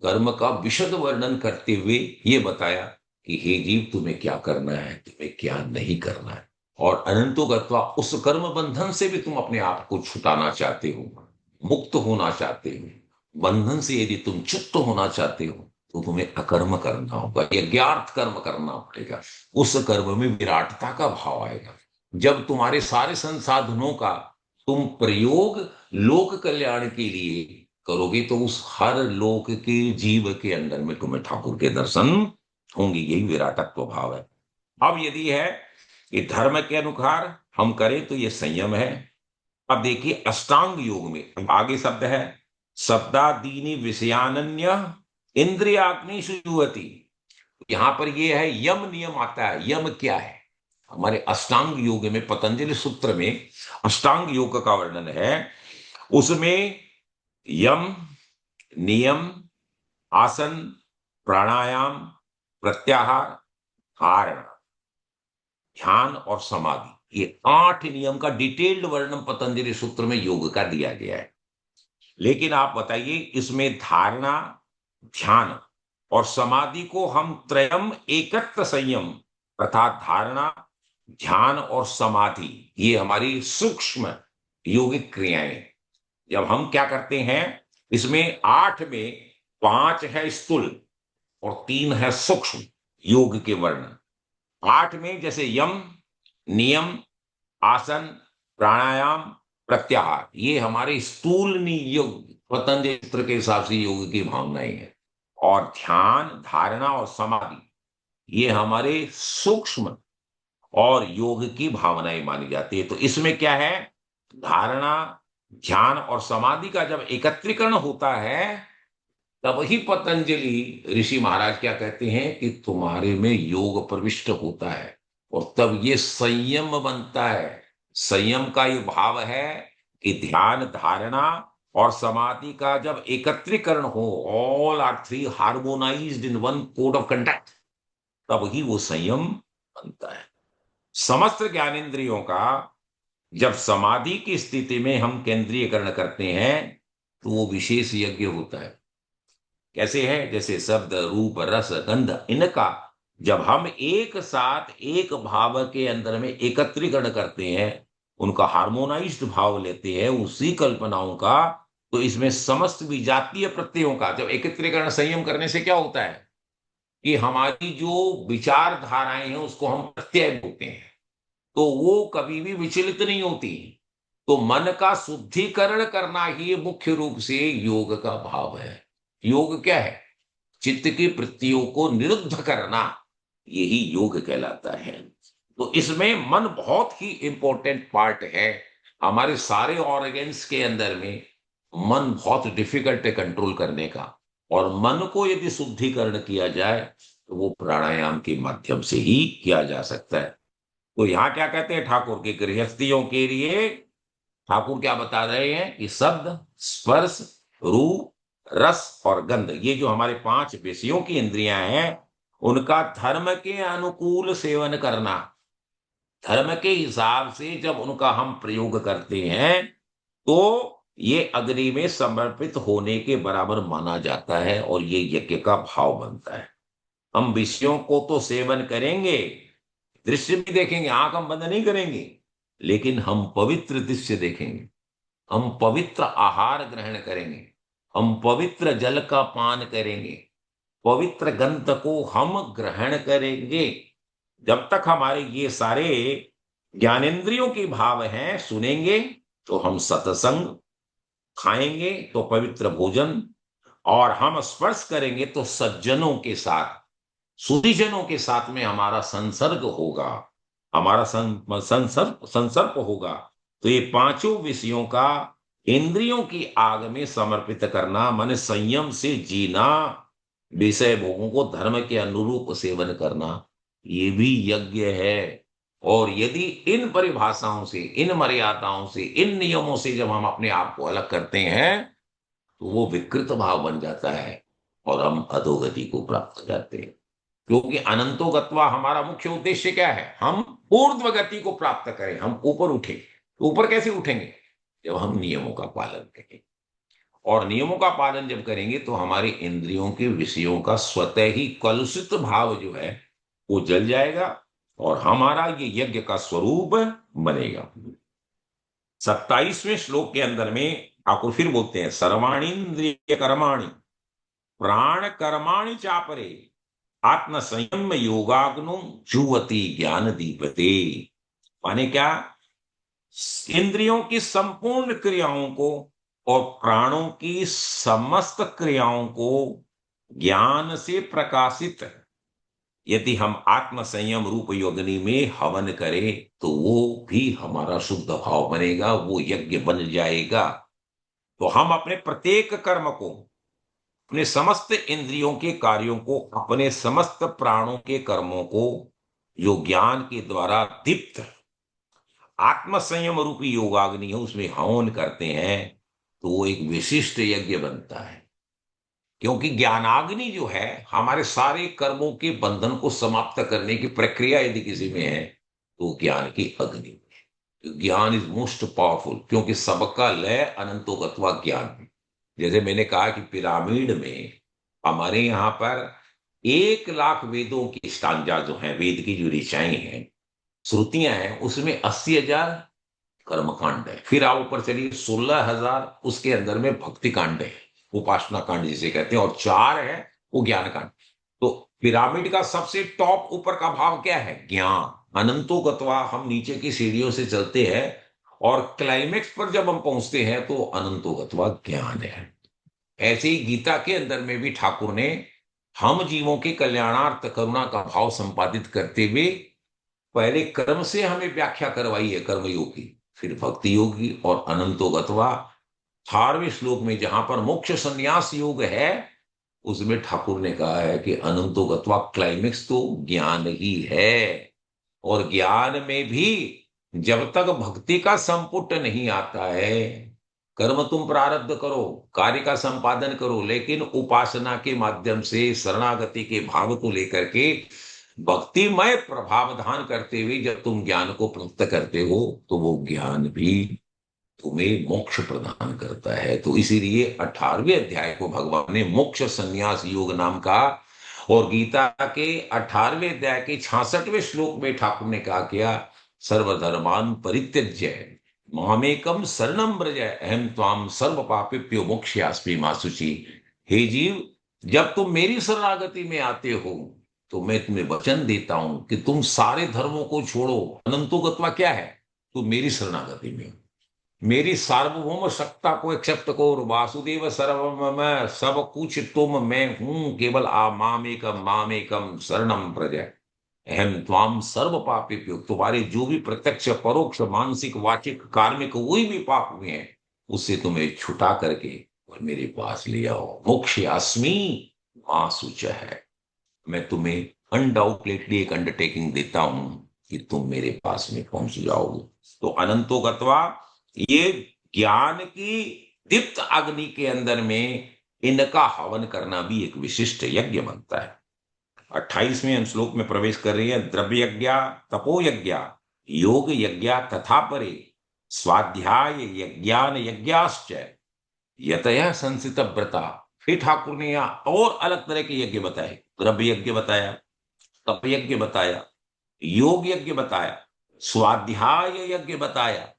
कर्म का विशद वर्णन करते हुए ये बताया कि हे जीव, तुम्हें क्या करना है, तुम्हें क्या नहीं करना है। और अनंतो गत्वा, उस कर्म बंधन से भी तुम अपने आप को छुटाना चाहते हो, मुक्त होना चाहते हो, बंधन से यदि तुम चुक्त होना चाहते हो, तो तुम्हें अकर्म करना होगा, यज्ञार्थ कर्म करना पड़ेगा। उस कर्म में विराटता का भाव आएगा। जब तुम्हारे सारे संसाधनों का तुम प्रयोग लोक कल्याण के लिए करोगे, तो उस हर लोक के जीव के अंदर में तुम्हें ठाकुर के दर्शन होंगे। यही विराटत्व भाव है। अब यदि है कि धर्म के अनुसार हम करें तो ये संयम है। अब देखिए अष्टांग योग में आगे शब्द है, शब्दादीनी विषयानन्य इंद्रियाग्नि सुजुहति। यहां पर ये है यम नियम आता है। यम क्या है? हमारे अष्टांग योग में, पतंजलि सूत्र में अष्टांग योग का वर्णन है। उसमें यम, नियम, आसन, प्राणायाम, प्रत्याहार, धारणा, ध्यान और समाधि, ये 8 नियम का डिटेल्ड वर्णन पतंजलि सूत्र में योग का दिया गया है। लेकिन आप बताइए, इसमें धारणा, ध्यान और समाधि को हम त्रयम एकत्र संयम अर्थात धारणा, ध्यान और समाधि, ये हमारी सूक्ष्म योगिक क्रियाएं। जब हम क्या करते हैं, इसमें 8 में 5 है स्थूल और 3 है सूक्ष्म योग के वर्ण। 8 में जैसे यम, नियम, आसन, प्राणायाम, प्रत्याहार, ये हमारे स्थूल योग पतंजलि सूत्र के हिसाब से योग की भावनाएं हैं। और ध्यान, धारणा और समाधि, ये हमारे सूक्ष्म और योग की भावनाएं मानी जाती है। तो इसमें क्या है, धारणा, ध्यान और समाधि का जब एकत्रीकरण होता है, तब ही पतंजलि ऋषि महाराज क्या कहते हैं कि तुम्हारे में योग प्रविष्ट होता है और तब ये संयम बनता है। संयम का ये भाव है कि ध्यान, धारणा और समाधि का जब एकत्रीकरण हो, all are three harmonized in one code of conduct, तब ही वो संयम बनता है। समस्त ज्ञानेंद्रियों का जब समाधि की स्थिति में हम केंद्रीयकरण करते हैं, तो वो विशेष यज्ञ होता है। कैसे है? जैसे शब्द, रूप, रस, गंध, इनका जब हम एक साथ एक भाव के अंदर में एकत्रीकरण करते हैं, उनका हार्मोनाइज्ड भाव लेते हैं, उसी कल्पनाओं का, तो इसमें समस्त विजातीय प्रत्ययों का जब एकत्रीकरण संयम करने से क्या होता है कि हमारी जो विचारधाराएं हैं उसको हम प्रत्यय बोलते हैं, तो वो कभी भी विचलित नहीं होती। तो मन का शुद्धिकरण करना ही मुख्य रूप से योग का भाव है। योग क्या है? चित्त की वृत्तियों को निरुद्ध करना, यही योग कहलाता है। तो इसमें मन बहुत ही इंपॉर्टेंट पार्ट है। हमारे सारे ऑर्गेन्स के अंदर में मन बहुत डिफिकल्ट है कंट्रोल करने का, और मन को यदि शुद्धिकरण किया जाए तो वो प्राणायाम के माध्यम से ही किया जा सकता है। तो यहां क्या कहते हैं ठाकुर के गृहस्थियों के लिए, ठाकुर क्या बता रहे हैं कि शब्द, स्पर्श, रूप, रस और गंध, ये जो हमारे 5 विषयों की इंद्रियां हैं, उनका धर्म के अनुकूल सेवन करना, धर्म के हिसाब से जब उनका हम प्रयोग करते हैं, तो ये अग्नि में समर्पित होने के बराबर माना जाता है और ये यज्ञ का भाव बनता है। हम विषयों को तो सेवन करेंगे, दृश्य भी देखेंगे, आंख हम बंद नहीं करेंगे, लेकिन हम पवित्र दृश्य देखेंगे, हम पवित्र आहार ग्रहण करेंगे, हम पवित्र जल का पान करेंगे, पवित्र गंध को हम ग्रहण करेंगे। जब तक हमारे ये सारे ज्ञानेंद्रियों के भाव हैं, सुनेंगे तो हम सत्संग, खाएंगे तो पवित्र भोजन, और हम स्पर्श करेंगे तो सज्जनों के साथ, सुधीजनों के साथ में हमारा संसर्ग होगा, हमारा संसर्ग संसर्ग होगा। तो ये 5 विषयों का इंद्रियों की आग में समर्पित करना, मन संयम से जीना, विषय भोगों को धर्म के अनुरूप सेवन करना, ये भी यज्ञ है। और यदि इन परिभाषाओं से, इन मर्यादाओं से, इन नियमों से जब हम अपने आप को अलग करते हैं, तो वो विकृत भाव बन जाता है और हम अधोगति को प्राप्त करते हैं। क्योंकि अनंतो गत्वा हमारा मुख्य उद्देश्य क्या है? हम ऊर्ध्व गति को प्राप्त करें, हम ऊपर उठे। तो ऊपर कैसे उठेंगे? जब हम नियमों का पालन करेंगे, और नियमों का पालन जब करेंगे तो हमारे इंद्रियों के विषयों का स्वतः ही कलुषित भाव जो है वो जल जाएगा और हमारा ये यज्ञ का स्वरूप बनेगा। 27वें श्लोक के अंदर में ठाकुर फिर बोलते हैं, सर्वाणीन्द्रिय कर्माणि प्राण कर्माणि चापरे आत्म संयम योगाग्नो जुवती ज्ञान दीपते। माने क्या? इंद्रियों की संपूर्ण क्रियाओं को और प्राणों की समस्त क्रियाओं को ज्ञान से प्रकाशित यदि हम आत्म संयम रूप योगिनी में हवन करें, तो वो भी हमारा शुद्ध भाव बनेगा, वो यज्ञ बन जाएगा। तो हम अपने प्रत्येक कर्म को, अपने समस्त इंद्रियों के कार्यों को, अपने समस्त प्राणों के कर्मों को जो ज्ञान के द्वारा दीप्त आत्म संयम रूपी योगाग्नि है उसमें हवन करते हैं, तो वो एक विशिष्ट यज्ञ बनता है। क्योंकि ज्ञानाग्नि जो है हमारे सारे कर्मों के बंधन को समाप्त करने की प्रक्रिया यदि किसी में है, तो ज्ञान की अग्नि। ज्ञान इज मोस्ट पावरफुल, क्योंकि सबका लय अनंतो गत्वा ज्ञान है। जैसे मैंने कहा कि पिरामिड में हमारे यहाँ पर 1 लाख वेदों की स्टांजा जो है, वेद की जो ऋचाएं हैं, श्रुतियां हैं, उसमें 80,000 कर्मकांड है। फिर आप ऊपर चलिए 16,000 उसके अंदर में भक्ति कांड है, उपासना कांड जिसे कहते हैं, और 4 है वो ज्ञान कांड। तो पिरामिड का सबसे टॉप ऊपर का भाव क्या है? ज्ञान। अनंतो गत्वा हम नीचे की सीढ़ियों से चलते हैं और क्लाइमेक्स पर जब हम पहुंचते हैं तो अनंतो गत्वा ज्ञान है। ऐसे ही गीता के अंदर में भी ठाकुर ने हम जीवों के कल्याणार्थ करुणा का भाव संपादित करते हुए पहले कर्म से हमें व्याख्या करवाई है, कर्मयोग की, फिर भक्ति योग की, और अनंतो गत्वा 18वें श्लोक में जहां पर मोक्ष संन्यास योग है, उसमें ठाकुर ने कहा है कि अनंतो गत्वा क्लाइमेक्स तो ज्ञान ही है। और ज्ञान में भी जब तक भक्ति का संपुट नहीं आता है, कर्म तुम प्रारब्ध करो, कार्य का संपादन करो, लेकिन उपासना के माध्यम से शरणागति के भाव को लेकर के भक्तिमय प्रभावधान करते हुए जब तुम ज्ञान को प्राप्त करते हो, तो वो ज्ञान भी तुम्हें मोक्ष प्रदान करता है। तो इसीलिए 18वें अध्याय को भगवान ने मोक्ष संन्यास योग नाम का, और गीता के 18वें अध्याय के 66वें श्लोक में ठाकुर ने कहा किया, सर्वधर्मान परित्यज्य मामेकम शरणम व्रज अहम त्वाम सर्व पापेभ्यो मोक्षयास्मि मा शुचि। हे जीव, जब तुम मेरी शरणागति में आते हो तो मैं तुम्हें वचन देता हूं कि तुम सारे धर्मों को छोड़ो। अनंतो गत्वा क्या है? तुम मेरी शरणागति में हो, मेरी सार्वभौम सत्ता को एक्सेप्ट करो। वासुदेव सर्वम, सब कुछ तुम मैं हूं, केवल आ मामेकम शरणम व्रज अहम त्वाम सर्व पापेभ्यो। तुम्हारे जो भी प्रत्यक्ष परोक्ष मानसिक वाचिक कार्मिक कोई भी पाप हुए हैं, उससे तुम्हें छुटा करके और मेरे पास ले आओ। मोक्ष अस्मि मां शुच है। मैं तुम्हें अनडाउटलेटली एक अंडरटेकिंग देता हूं कि तुम मेरे पास में पहुंच जाओगे। तो अनंतो गत्वा, ये ज्ञान की दीप्त अग्नि के अंदर में इनका हवन करना भी एक विशिष्ट यज्ञ बनता है। 28वें श्लोक में प्रवेश कर रही है। द्रव्य यज्ञ, तपो यज्ञ, योग यज्ञ तथा परे, स्वाध्याय यज्ञान यज्ञाश्च यतयः संसित व्रता। फिर ठाकुर ने यहाँ और अलग तरह के यज्ञ बताए। द्रव्य यज्ञ बताया, तप यज्ञ बताया, योग यज्ञ बताया, स्वाध्याय यज्ञ बताया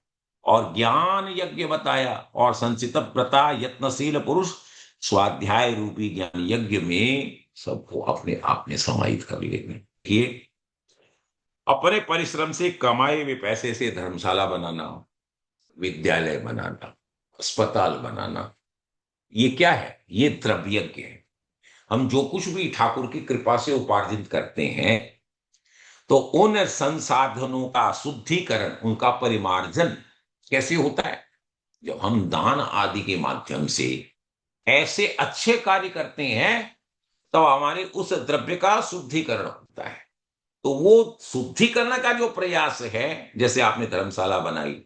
और ज्ञान यज्ञ बताया। और संचित व्रता यत्नशील पुरुष स्वाध्याय रूपी ज्ञान यज्ञ में सबको अपने आप में समाहित कर लेंगे। ये अपने परिश्रम से कमाए हुए पैसे से धर्मशाला बनाना, विद्यालय बनाना, अस्पताल बनाना, ये क्या है? ये द्रव्य यज्ञ है। हम जो कुछ भी ठाकुर की कृपा से उपार्जित करते हैं, तो उन संसाधनों का शुद्धिकरण, उनका परिमार्जन कैसे होता है? जब हम दान आदि के माध्यम से ऐसे अच्छे कार्य करते हैं, तो हमारे उस द्रव्य का शुद्धिकरण होता है। तो वो शुद्धिकरण का जो प्रयास है, जैसे आपने धर्मशाला बनाई,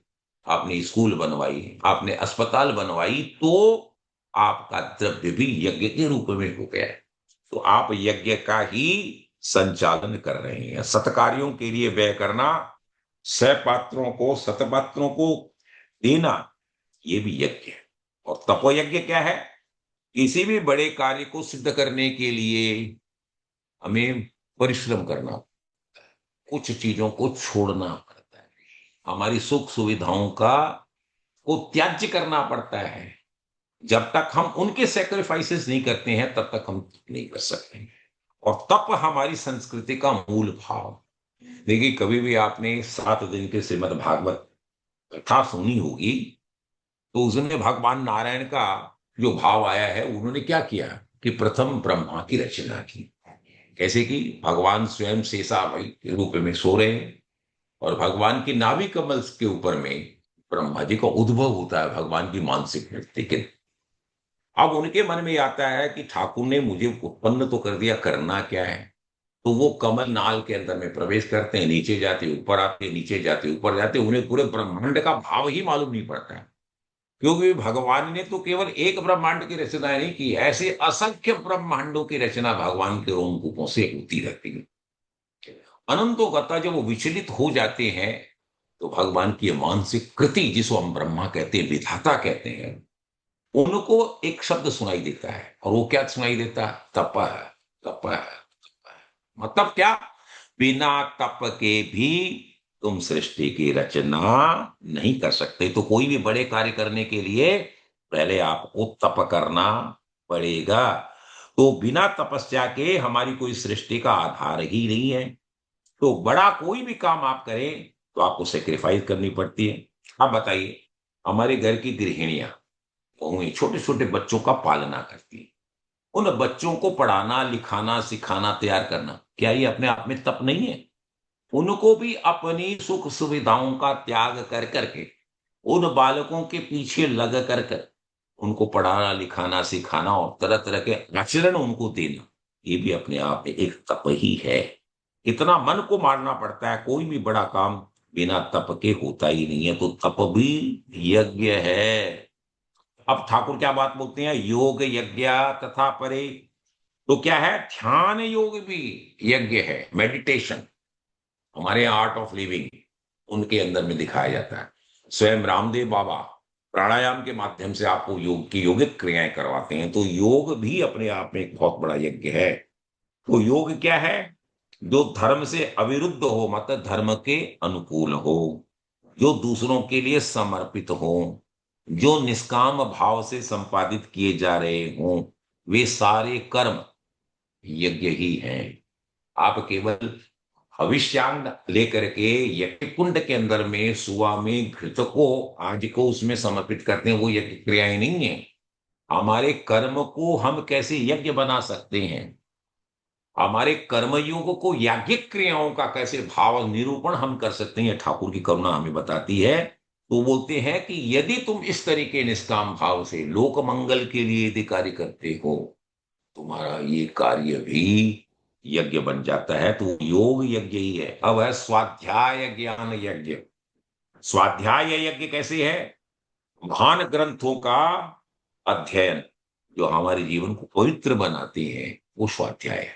आपने स्कूल बनवाई, आपने अस्पताल बनवाई, तो आपका द्रव्य भी यज्ञ के रूप में हो गया है। तो आप यज्ञ का ही संचालन कर रहे हैं। सत्कार्यों के लिए व्यय करना, सपात्रों को सतपात्रों को देना, ये भी यज्ञ है। और तपोयज्ञ क्या है? किसी भी बड़े कार्य को सिद्ध करने के लिए हमें परिश्रम करना, कुछ चीजों को छोड़ना पड़ता है, हमारी सुख सुविधाओं का को त्याज्य करना पड़ता है। जब तक हम उनके सैक्रिफाइसेस नहीं करते हैं, तब तक हम नहीं कर सकते। और तप हमारी संस्कृति का मूल भाव। देखिए, कभी भी आपने 7 दिन के श्रीमद् भागवत कथा सुनी होगी, तो उसमें भगवान नारायण का जो भाव आया है, उन्होंने क्या किया कि प्रथम ब्रह्मा की रचना की। कैसे की? भगवान स्वयं शेषावै के रूप में सो रहे हैं और भगवान की नाभि कमल के ऊपर में ब्रह्मा जी का उद्भव होता है, भगवान की मानसिक वृत्ति के। अब उनके मन में आता है कि ठाकुर ने मुझे उत्पन्न तो कर दिया, करना क्या है? तो वो कमल नाल के अंदर में प्रवेश करते हैं, नीचे जाते ऊपर आते, नीचे जाते ऊपर जाते, उन्हें पूरे ब्रह्मांड का भाव ही मालूम नहीं पड़ता है। क्योंकि भगवान ने तो केवल एक ब्रह्मांड की रचना नहीं की, ऐसे असंख्य ब्रह्मांडों की रचना भगवान के रोमकूपों से होती रहती है। अनंतों गता जब वो विचलित हो जाते हैं, तो भगवान की मानसिक कृति, जिसको हम ब्रह्मा कहते हैं, विधाता कहते हैं, उनको एक शब्द सुनाई देता है। और वो क्या सुनाई देता है? तपः, तपः, तपः। मतलब क्या? बिना तप के भी तुम सृष्टि की रचना नहीं कर सकते। तो कोई भी बड़े कार्य करने के लिए पहले आपको तप करना पड़ेगा। तो बिना तपस्या के हमारी कोई सृष्टि का आधार ही नहीं है। तो बड़ा कोई भी काम आप करें, तो आपको सेक्रीफाइस करनी पड़ती है। अब बताइए, हमारे घर की गृहिणियां, बहुएं छोटे छोटे बच्चों का पालना करती है, उन बच्चों को पढ़ाना, लिखाना, सिखाना, तैयार करना, क्या ये अपने आप में तप नहीं है? उनको भी अपनी सुख सुविधाओं का त्याग कर करके उन बालकों के पीछे लग कर उनको पढ़ाना, लिखाना, सिखाना और तरह तरह के आचरण उनको देना, ये भी अपने आप में एक तप ही है। इतना मन को मारना पड़ता है। कोई भी बड़ा काम बिना तप के होता ही नहीं है। तो तप भी यज्ञ है। अब ठाकुर क्या बात बोलते हैं? योग यज्ञ तथा परे। तो क्या है? ध्यान योग भी यज्ञ है, मेडिटेशन। हमारे यहाँ आर्ट ऑफ लिविंग उनके अंदर में दिखाया जाता है। स्वयं रामदेव बाबा प्राणायाम के माध्यम से आपको योग की योगिक क्रियाएं करवाते हैं। तो योग भी अपने आप में एक बहुत बड़ा यज्ञ है। तो योग क्या है? जो धर्म से अविरुद्ध हो, मतलब धर्म के अनुकूल हो, जो दूसरों के लिए समर्पित हो, जो निष्काम भाव से संपादित किए जा रहे हों, वे सारे कर्म यज्ञ ही हैं। आप केवल भविष्यांग लेकर के यज्ञ कुंड के अंदर में सुआ में घृत को, आज को उसमें समर्पित करते हैं, वो यज्ञ क्रियाएं नहीं है। हमारे कर्म को हम कैसे यज्ञ बना सकते हैं, हमारे कर्मयोग को याज्ञिक क्रियाओं का कैसे भाव निरूपण हम कर सकते हैं, ठाकुर की करुणा हमें बताती है। तो बोलते हैं कि यदि तुम इस तरीके निष्काम भाव से लोक मंगल के लिए यदि कार्य करते हो, तुम्हारा ये कार्य भी यज्ञ बन जाता है। तो योग यज्ञ ही है। अब है स्वाध्याय ज्ञान यज्ञ। स्वाध्याय यज्ञ कैसे है? महान ग्रंथों का अध्ययन जो हमारे जीवन को पवित्र बनाते हैं, वो स्वाध्याय है।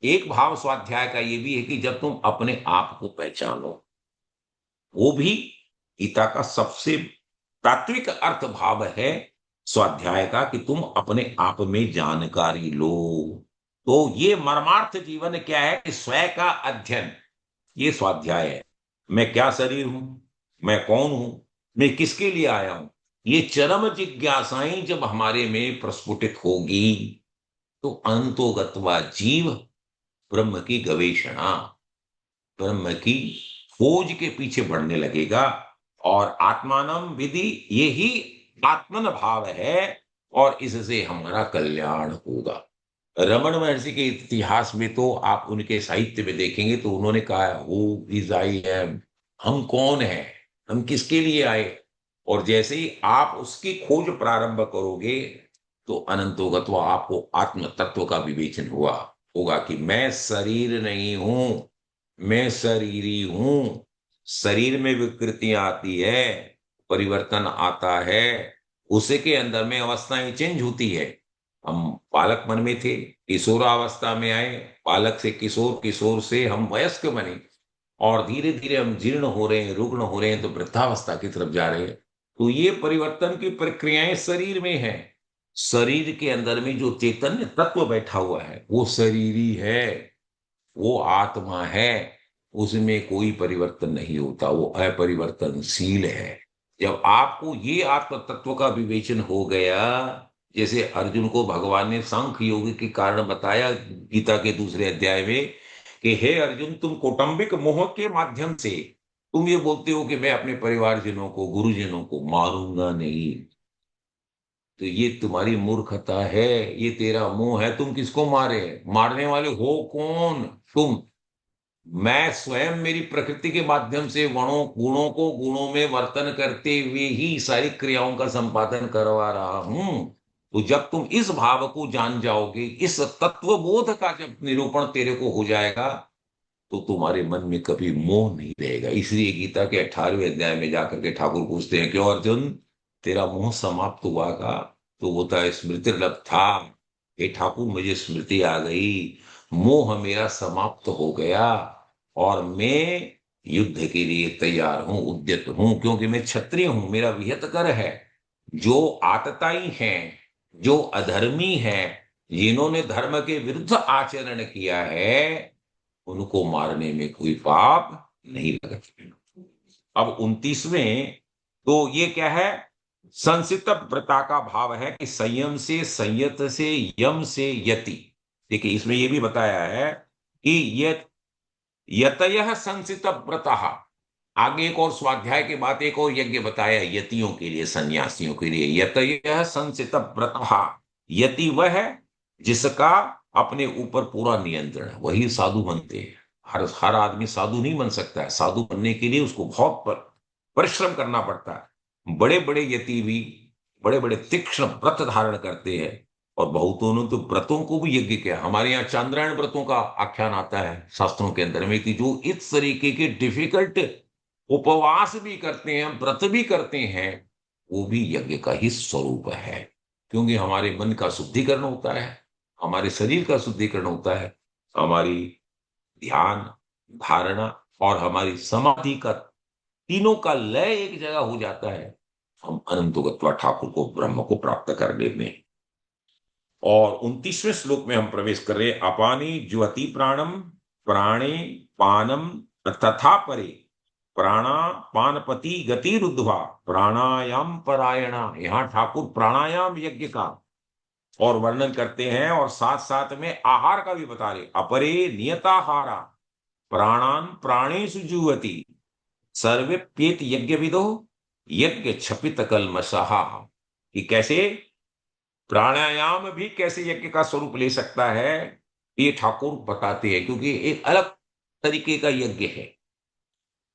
एक भाव स्वाध्याय का ये भी है कि जब तुम अपने आप को पहचानो, वो भी गीता का सबसे तात्विक अर्थ भाव है स्वाध्याय का, कि तुम अपने आप में जानकारी लो। तो ये मर्मार्थ जीवन क्या है कि स्वयं का अध्ययन, ये स्वाध्याय है। मैं क्या शरीर हूं, मैं कौन हूं, मैं किसके लिए आया हूं, ये चरम जिज्ञासाएं जब हमारे में प्रस्फुटित होगी, तो अंतोगत्वा जीव ब्रह्म की गवेषणा, ब्रह्म की खोज के पीछे बढ़ने लगेगा। और आत्मानम विधि, यही आत्मन भाव है, और इससे हमारा कल्याण होगा। रमण महर्षि के इतिहास में तो आप उनके साहित्य में देखेंगे तो उन्होंने कहा, हु इज आई एम, हम कौन है, हम किसके लिए आए। और जैसे ही आप उसकी खोज प्रारंभ करोगे, तो अनंतोगत्व आपको आत्म तत्व का विवेचन हुआ होगा कि मैं शरीर नहीं हूं, मैं शरीरी हूं। शरीर में विकृतियां आती है, परिवर्तन आता है, उसी के अंदर में अवस्थाएं चेंज होती है। हम बालक मन में थे, किशोरावस्था में आए, बालक से किशोर, किशोर से हम वयस्क बने, और धीरे धीरे हम जीर्ण हो रहे हैं, रुग्ण हो रहे हैं, तो वृद्धावस्था की तरफ जा रहे हैं। तो ये परिवर्तन की प्रक्रियाएं शरीर में है। शरीर के अंदर में जो चैतन्य तत्व बैठा हुआ है, वो शरीरी है, वो आत्मा है। उसमें कोई परिवर्तन नहीं होता, वो अपरिवर्तनशील है। जब आपको ये आत्म तत्व का विवेचन हो गया, जैसे अर्जुन को भगवान ने सांख्य योग के कारण बताया गीता के दूसरे अध्याय में, कि हे अर्जुन, तुम कौटुंबिक मोह के माध्यम से तुम ये बोलते हो कि मैं अपने परिवारजनों को, गुरुजनों को मारूंगा नहीं। तो ये तुम्हारी मूर्खता है, ये तेरा मोह है। तुम किसको मारे, मारने वाले हो कौन, तुम। मैं स्वयं मेरी प्रकृति के माध्यम से गुणों गुणों को गुणों में वर्तन करते हुए ही सारी क्रियाओं का संपादन करवा रहा हूं। तो जब तुम इस भाव को जान जाओगे, इस तत्वबोध का जब निरूपण तेरे को हो जाएगा, तो तुम्हारे मन में कभी मोह नहीं रहेगा। इसलिए गीता के 18वें अध्याय में जाकर के ठाकुर पूछते हैं, क्यों अर्जुन, तेरा मोह समाप्त हुआ का। तो होता है स्मृति लब्ध था, हे ठाकुर मुझे स्मृति आ गई, मोह मेरा समाप्त हो गया, और मैं युद्ध के लिए तैयार हूं, उद्यत हूं, क्योंकि मैं क्षत्रिय हूं, मेरा विहत कर है। जो आतताई हैं, जो अधर्मी हैं, जिन्होंने धर्म के विरुद्ध आचरण किया है, उनको मारने में कोई पाप नहीं लगता। अब 29वें, तो ये क्या है, संसित व्रता का भाव है कि संयम से, संयत से, यम से यति। देखिए इसमें ये भी बताया है कि यत यतयः संसित व्रता, आगे एक और स्वाध्याय के बाद एक और यज्ञ बताया यतियों के लिए, सन्यासियों के लिए। यतयः संसित व्रता, यति वह है जिसका अपने ऊपर पूरा नियंत्रण है, वही साधु बनते हैं। हर हर आदमी साधु नहीं बन सकता है। साधु बनने के लिए उसको बहुत परिश्रम करना पड़ता है। बड़े बड़े यति भी बड़े बड़े तीक्ष्ण व्रत धारण करते हैं, और बहुतों ने तो व्रतों को भी यज्ञ किया। हमारे यहाँ चांद्रायण व्रतों का आख्यान आता है शास्त्रों के अंदर में, कि जो इस तरीके के डिफिकल्ट उपवास भी करते हैं, व्रत भी करते हैं, वो भी यज्ञ का ही स्वरूप है। क्योंकि हमारे मन का शुद्धिकरण होता है, हमारे शरीर का शुद्धिकरण होता है, हमारी ध्यान, धारणा और हमारी समाधि का, तीनों का लय एक जगह हो जाता है, हम अनंतोगत्वा ठाकुर को, ब्रह्म को प्राप्त करने में। और 29वें श्लोक में हम प्रवेश कर रहे हैं, अपानी ज्योति प्राणम प्राणे पानम तथा परे प्राणा पानपति गति रुद्ध्वा प्राणायाम परायणा। यहां ठाकुर प्राणायाम यज्ञ का और वर्णन करते हैं, और साथ साथ में आहार का भी बता रहे, अपरे नियताहारा प्राणान प्राणेषु जुह्वति सर्वेप्येत यज्ञ विदो यज्ञ क्षपित कल्मषः। कि कैसे प्राणायाम भी कैसे यज्ञ का स्वरूप ले सकता है, ये ठाकुर बताते हैं, क्योंकि एक अलग तरीके का यज्ञ है।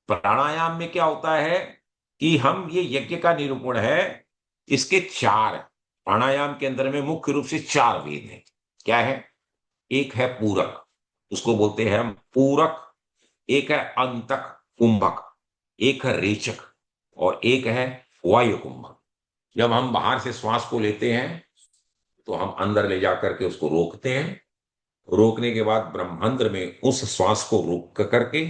प्राणायाम में क्या होता है कि हम, ये यज्ञ का निरूपण है, इसके चार, प्राणायाम के अंदर में मुख्य रूप से चार वेद हैं। क्या है, एक है पूरक, उसको बोलते हैं हम पूरक, एक है अंतक कुंभक, एक है रेचक, और एक है वायु कुंभक। जब हम बाहर से श्वास को लेते हैं तो हम अंदर ले जाकर के उसको रोकते हैं, रोकने के बाद ब्रह्मांड में उस श्वास को रोक करके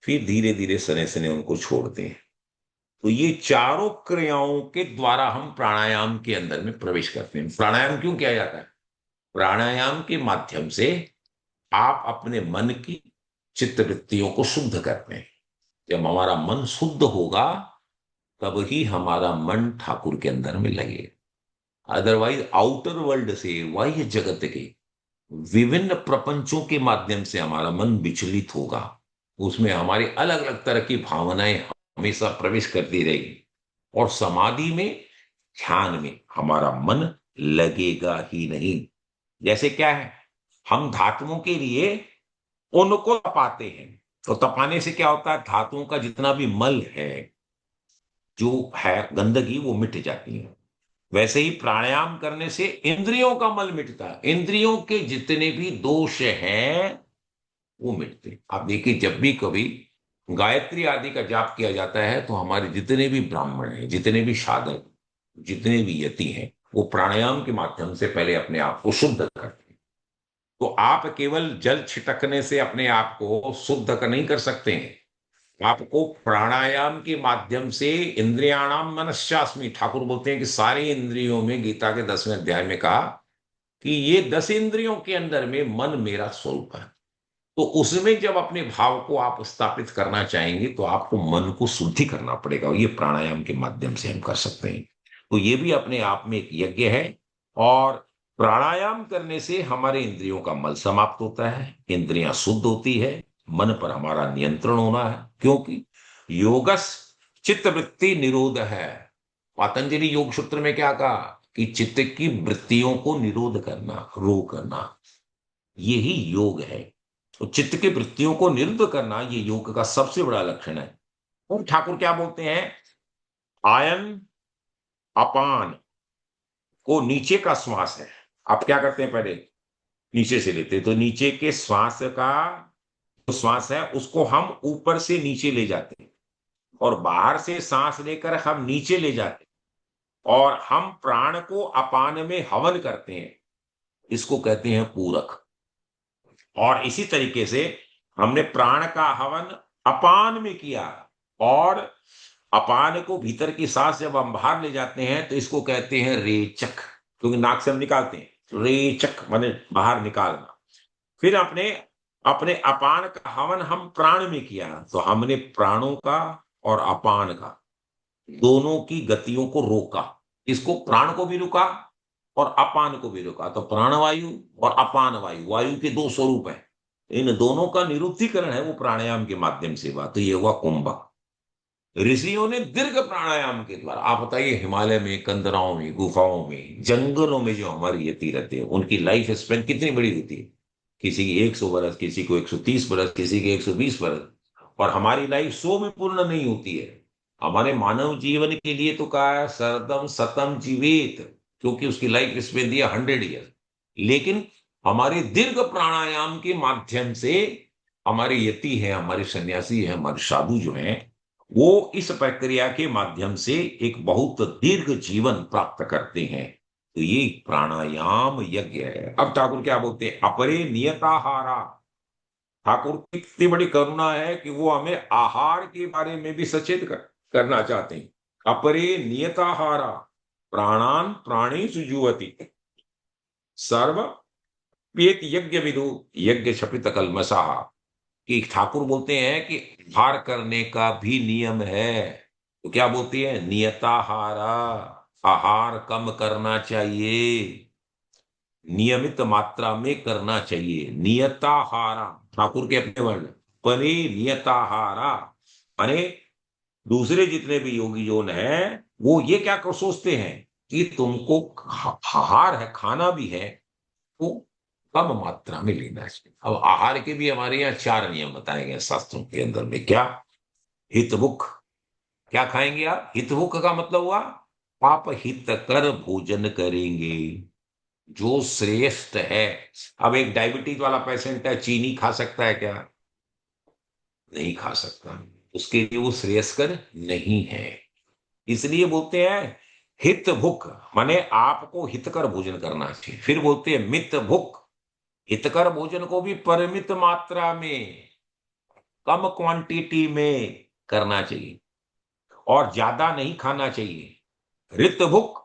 फिर धीरे धीरे सने सने उनको छोड़ते हैं। तो ये चारों क्रियाओं के द्वारा हम प्राणायाम के अंदर में प्रवेश करते हैं। प्राणायाम क्यों किया जाता है? प्राणायाम के माध्यम से आप अपने मन की चित्त वृत्तियों को शुद्ध करते हैं। जब हमारा मन शुद्ध होगा तब ही हमारा मन ठाकुर के अंदर में लगेगा। अदरवाइज आउटर वर्ल्ड से, बाह्य जगत के विभिन्न प्रपंचों के माध्यम से हमारा मन विचलित होगा, उसमें हमारी अलग अलग तरह की भावनाएं हमेशा प्रवेश करती रहेगी और समाधि में, ध्यान में हमारा मन लगेगा ही नहीं। जैसे क्या है, हम धातुओं के लिए उनको तपाते हैं, तो तपाने से क्या होता है, धातुओं का जितना भी मल है, जो है गंदगी, वो मिट जाती है। वैसे ही प्राणायाम करने से इंद्रियों का मल मिटता है, इंद्रियों के जितने भी दोष हैं वो मिटते हैं। आप देखिए, जब भी कभी गायत्री आदि का जाप किया जाता है तो हमारे जितने भी ब्राह्मण हैं, जितने भी साधक, जितने भी यति हैं, वो प्राणायाम के माध्यम से पहले अपने आप को शुद्ध करते हैं। तो आप केवल जल छिटकने से अपने आप को शुद्ध कर नहीं कर सकते हैं। आपको प्राणायाम के माध्यम से इंद्रियाणाम मनस्यास्मि, ठाकुर बोलते हैं कि सारे इंद्रियों में, गीता के 10वें अध्याय में कहा कि ये 10 इंद्रियों के अंदर में मन मेरा स्वरूप है। तो उसमें जब अपने भाव को आप स्थापित करना चाहेंगे तो आपको मन को शुद्धि करना पड़ेगा, ये प्राणायाम के माध्यम से हम कर सकते हैं। तो ये भी अपने आप में एक यज्ञ है। और प्राणायाम करने से हमारे इंद्रियों का मल समाप्त होता है, इंद्रियां शुद्ध होती है, मन पर हमारा नियंत्रण होना है, क्योंकि योगस चित्त वृत्ति निरोध है। पतंजलि योग सूत्र में क्या कहा कि चित्त की वृत्तियों को निरोध करना, रोक करना, यही योग है। तो चित्त की वृत्तियों को निरुद्ध करना ये योग का सबसे बड़ा लक्षण है। और ठाकुर क्या बोलते हैं, आयन अपान को नीचे का श्वास है। आप क्या करते हैं, पहले नीचे से लेते हैं, तो नीचे के श्वास का जो श्वास है उसको हम ऊपर से नीचे ले जाते हैं, और बाहर से सांस लेकर हम नीचे ले जाते हैं, और हम प्राण को अपान में हवन करते हैं, इसको कहते हैं पूरक। और इसी तरीके से हमने प्राण का हवन अपान में किया, और अपान को, भीतर की सांस जब हम बाहर ले जाते हैं तो इसको कहते हैं रेचक, क्योंकि नाक से हम निकालते हैं, रेचक माने बाहर निकालना। फिर अपने अपने अपान का हवन हम प्राण में किया, तो हमने प्राणों का और अपान का दोनों की गतियों को रोका, इसको प्राण को भी रुका और अपान को भी रोका। तो प्राणवायु और अपान वायु, वायु के दो स्वरूप है, इन दोनों का निरुद्धीकरण है वो प्राणायाम के माध्यम से हुआ। तो ये हुआ कुंभक। ऋषियों ने दीर्घ प्राणायाम के द्वारा, आप बताइए, हिमालय में, कंदराओं में, गुफाओं में, जंगलों में जो हमारी यति रहते हैं उनकी लाइफ स्पेन कितनी बड़ी होती है, किसी की 100 बरस, किसी को 130 बरस, किसी के 120 बरस, और हमारी लाइफ 100 में पूर्ण नहीं होती है। हमारे मानव जीवन के लिए तो कहा है सरदम सतम जीवित, क्योंकि उसकी लाइफ स्पेन दिया 100 ईयर। लेकिन हमारे दीर्घ प्राणायाम के माध्यम से हमारे यति है, हमारे सन्यासी है, हमारे साधु जो हैं, वो इस प्रक्रिया के माध्यम से एक बहुत दीर्घ जीवन प्राप्त करते हैं। तो ये प्राणायाम यज्ञ है। अब ठाकुर क्या बोलते हैं, अपरे नियताहारा। ठाकुर की इतनी बड़ी करुणा है कि वो हमें आहार के बारे में भी सचेत करना चाहते हैं। अपरे नियताहारा प्राणान प्राणी सुजुवती सर्व पेत यज्ञ विदु यज्ञ शपित कलमसाहा। कि ठाकुर बोलते हैं कि आहार करने का भी नियम है। तो क्या बोलती है, नियताहारा, आहार कम करना चाहिए, नियमित मात्रा में करना चाहिए। नियताहारा, ठाकुर के अपने वर्ण, परे नियताहारा माने दूसरे जितने भी योगी जोन है वो ये क्या कर सोचते हैं कि तुमको आहार है, खाना भी है, तो कम मात्रा में लेना चाहिए। अब आहार के भी हमारे यहाँ 4 नियम बताए गए शास्त्रों के अंदर में। क्या, हितभुक, क्या खाएंगे आप, हितभुक का मतलब हुआ आप हित कर भोजन करेंगे, जो श्रेष्ठ है। अब एक डायबिटीज वाला पेशेंट है, चीनी खा सकता है क्या? नहीं खा सकता, उसके लिए वो श्रेयस्कर नहीं है। इसलिए बोलते हैं हित भुक, माने आपको हितकर भोजन करना चाहिए। फिर बोलते हैं मित भुक, हितकर भोजन को भी परिमित मात्रा में, कम क्वांटिटी में करना चाहिए और ज्यादा नहीं खाना चाहिए। रित भुक,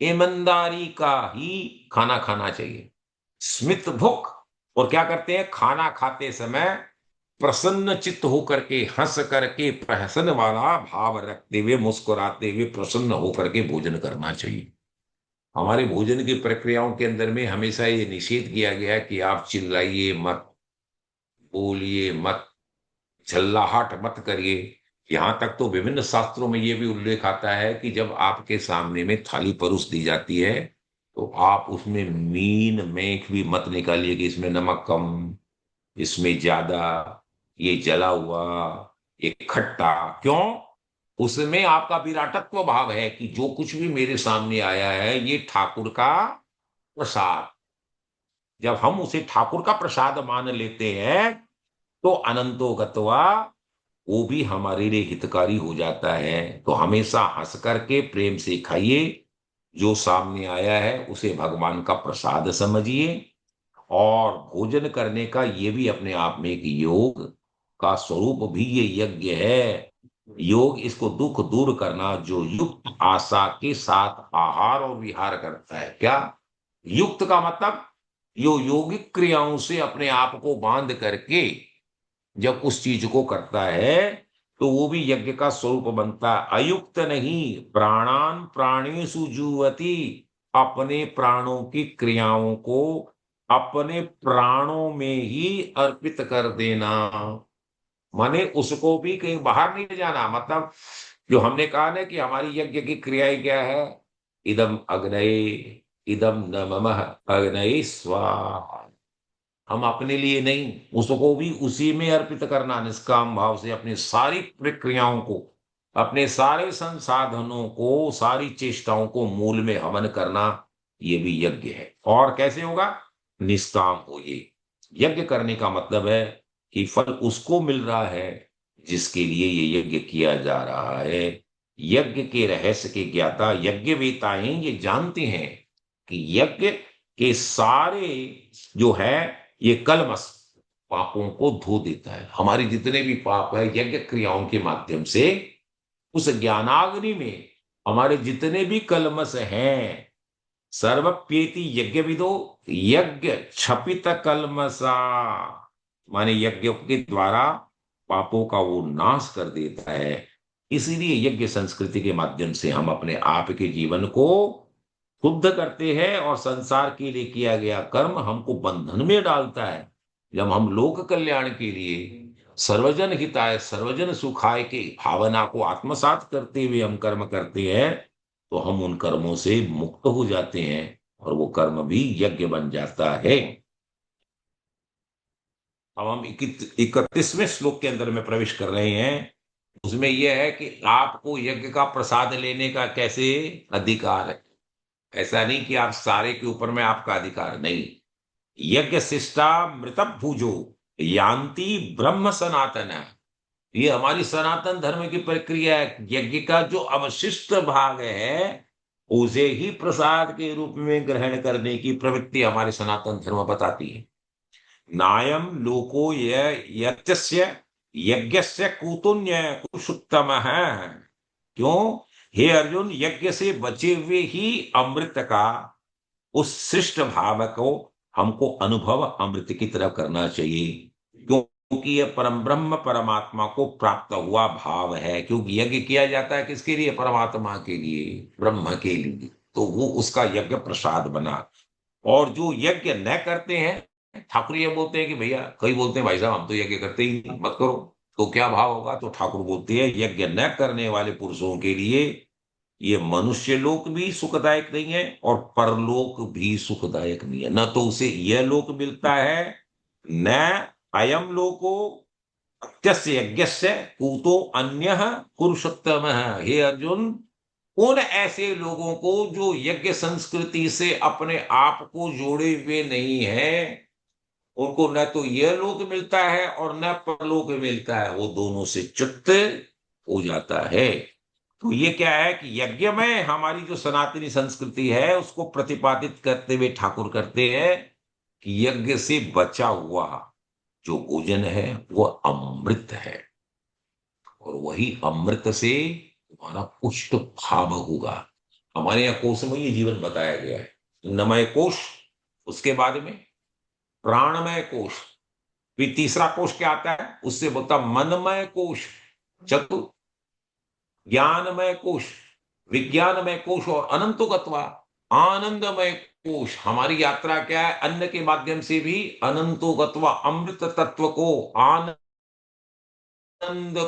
ईमानदारी का ही खाना खाना चाहिए। स्मित भुक, और क्या करते हैं खाना खाते समय प्रसन्न चित्त होकर के, हंस करके, प्रहसन वाला भाव रखते हुए, मुस्कुराते हुए, प्रसन्न होकर के भोजन करना चाहिए। हमारे भोजन की प्रक्रियाओं के अंदर में हमेशा ये निषेध किया गया है कि आप चिल्लाइए मत, बोलिए मत, झल्लाहट मत करिए। यहां तक तो विभिन्न शास्त्रों में यह भी उल्लेख आता है कि जब आपके सामने में थाली परोस दी जाती है तो आप उसमें मीन मेख भी मत निकालिए कि इसमें नमक कम, इसमें ज्यादा, ये जला हुआ, ये खट्टा। क्यों? उसमें आपका विराटत्व भाव है कि जो कुछ भी मेरे सामने आया है ये ठाकुर का प्रसाद। जब हम उसे ठाकुर का प्रसाद मान लेते हैं तो अनंतो गत्वा वो भी हमारे लिए हितकारी हो जाता है। तो हमेशा हंस करके प्रेम से खाइए, जो सामने आया है उसे भगवान का प्रसाद समझिए। और भोजन करने का ये भी अपने आप में एक योग का स्वरूप भी ये यज्ञ है। योग इसको दुख दूर करना, जो युक्त आशा के साथ आहार और विहार करता है। क्या युक्त का मतलब? यो योगिक क्रियाओं से अपने आप को बांध करके जब उस चीज को करता है तो वो भी यज्ञ का स्वरूप बनता है। अयुक्त नहीं, प्राणान प्राणेषु जुह्वति, अपने प्राणों की क्रियाओं को अपने प्राणों में ही अर्पित कर देना। माने उसको भी कहीं बाहर नहीं ले जाना। मतलब जो हमने कहा ना कि हमारी यज्ञ की क्रियाएं क्या है, इदम अग्नये, इदम न ममः अग्नये स्वाहा। हम अपने लिए नहीं, उसको भी उसी में अर्पित करना, निष्काम भाव से अपनी सारी प्रक्रियाओं को, अपने सारे संसाधनों को, सारी चेष्टाओं को मूल में हवन करना, ये भी यज्ञ है। और कैसे होगा? निष्काम होइए। यज्ञ करने का मतलब है कि फल उसको मिल रहा है जिसके लिए ये यज्ञ किया जा रहा है। यज्ञ के रहस्य के ज्ञाता यज्ञवेताएं ये जानते हैं कि यज्ञ के सारे जो है ये कलमश पापों को धो देता है। हमारे जितने भी पाप है यज्ञ क्रियाओं के माध्यम से उस ज्ञानाग्नि में हमारे जितने भी कलमश हैं, सर्वप्येति यज्ञ विदो यज्ञ क्षपित कलमसा, माने यज्ञ के द्वारा पापों का वो नाश कर देता है। इसीलिए यज्ञ संस्कृति के माध्यम से हम अपने आप के जीवन को शुद्ध करते हैं और संसार के लिए किया गया कर्म हमको बंधन में डालता है। जब हम लोक कल्याण के लिए, सर्वजन हिताय सर्वजन सुखाय के भावना को आत्मसात करते हुए हम कर्म करते हैं तो हम उन कर्मों से मुक्त हो जाते हैं और वो कर्म भी यज्ञ बन जाता है। अब हम 31वें श्लोक के अंदर में प्रवेश कर रहे हैं। उसमें यह है कि आपको यज्ञ का प्रसाद लेने का कैसे अधिकार है। ऐसा नहीं कि आप सारे के ऊपर में आपका अधिकार नहीं। यज्ञ शिष्टा मृत भुजो यान्ति ब्रह्म सनातन, ये हमारी सनातन धर्म की प्रक्रिया है। यज्ञ का जो अवशिष्ट भाग है उसे ही प्रसाद के रूप में ग्रहण करने की प्रवृत्ति हमारे सनातन धर्म बताती है। नायम लोको यस्य यज्ञस्य कुतुन्य कुरुषुत्तम है। क्यों? हे अर्जुन, यज्ञ से बचे हुए ही अमृत का, उस श्रेष्ठ भाव को हमको अनुभव अमृत की तरह करना चाहिए। क्योंकि यह परम ब्रह्म परमात्मा को प्राप्त हुआ भाव है। क्योंकि यज्ञ किया जाता है किसके लिए? परमात्मा के लिए, ब्रह्म के लिए। तो वो उसका यज्ञ प्रसाद बना। और जो यज्ञ न करते हैं, ठाकुर ये बोलते हैं कि भैया, कई बोलते हैं भाई साहब हम तो यज्ञ करते ही नहीं, मत करो। तो क्या भाव होगा? तो ठाकुर बोलते हैं यज्ञ न करने वाले पुरुषों के लिए ये मनुष्य लोक भी सुखदायक नहीं है और परलोक भी सुखदायक नहीं है। न तो उसे यह लोक मिलता है, न अयम लोको अत्यस्य यज्ञस्य पूतो अन्य पुरुषोत्तम। हे अर्जुन, उन ऐसे लोगों को जो यज्ञ संस्कृति से अपने आप को जोड़े हुए नहीं है, उनको न तो यह लोक मिलता है और न परलोक मिलता है। वो दोनों से च्युत हो जाता है। तो ये क्या है कि यज्ञ में हमारी जो सनातनी संस्कृति है उसको प्रतिपादित करते हुए ठाकुर करते हैं कि यज्ञ से बचा हुआ जो भोजन है वो अमृत है, और वही अमृत से हमारा पुष्ट भाव होगा। हमारे यहाँ कोश में ये जीवन बताया गया है, नमय कोश, उसके बाद में प्राणमय कोश, फिर तीसरा कोश क्या आता है, उससे बोलता मनमय कोश, चतुर्थ ज्ञानमय कोश, विज्ञानमय कोश, और अनंतो गत्वा आनंदमय कोश। हमारी यात्रा क्या है, अन्न के माध्यम से भी अनंतो गत्वा अमृत तत्व को, आनंद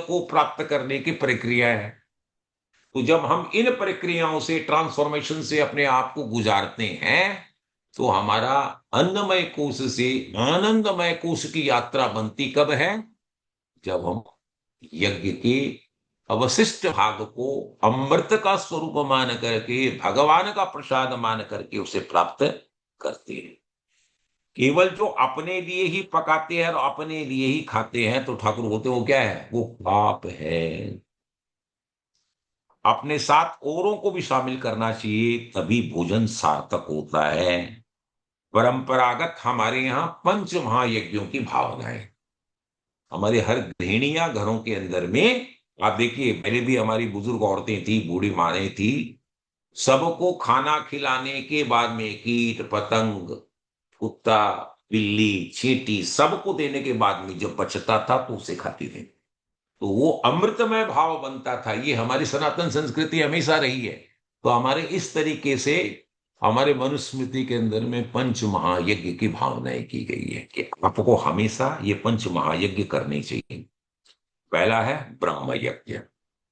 को प्राप्त करने की प्रक्रिया है। तो जब हम इन प्रक्रियाओं से, ट्रांसफॉर्मेशन से अपने आप को गुजारते हैं, तो हमारा अन्नमय कोश से आनंदमय कोश की यात्रा बनती कब है, जब हम यज्ञ के अवशिष्ट भाग को अमृत का स्वरूप मान करके, भगवान का प्रसाद मान करके उसे प्राप्त करते हैं। केवल जो अपने लिए ही पकाते हैं और अपने लिए ही खाते हैं, तो ठाकुर बोलते वो क्या है, वो पाप है। अपने साथ औरों को भी शामिल करना चाहिए, तभी भोजन सार्थक होता है। परंपरागत हमारे यहाँ पंच महायज्ञों की भावना है। हमारे हर गृहिणियां घरों के अंदर में, आप देखिए पहले भी हमारी बुजुर्ग औरतें थी, बूढ़ी माने थी, सबको खाना खिलाने के बाद में कीट पतंग, कुत्ता बिल्ली चींटी सबको देने के बाद में जब बचता था तो उसे खाती थी, तो वो अमृतमय भाव बनता था। ये हमारी सनातन संस्कृति हमेशा रही है। तो हमारे इस तरीके से हमारे मनुस्मृति के अंदर में पंच महायज्ञ की भावनाएं की गई है कि आपको हमेशा ये पंच महायज्ञ करने चाहिए। पहला है ब्रह्म यज्ञ,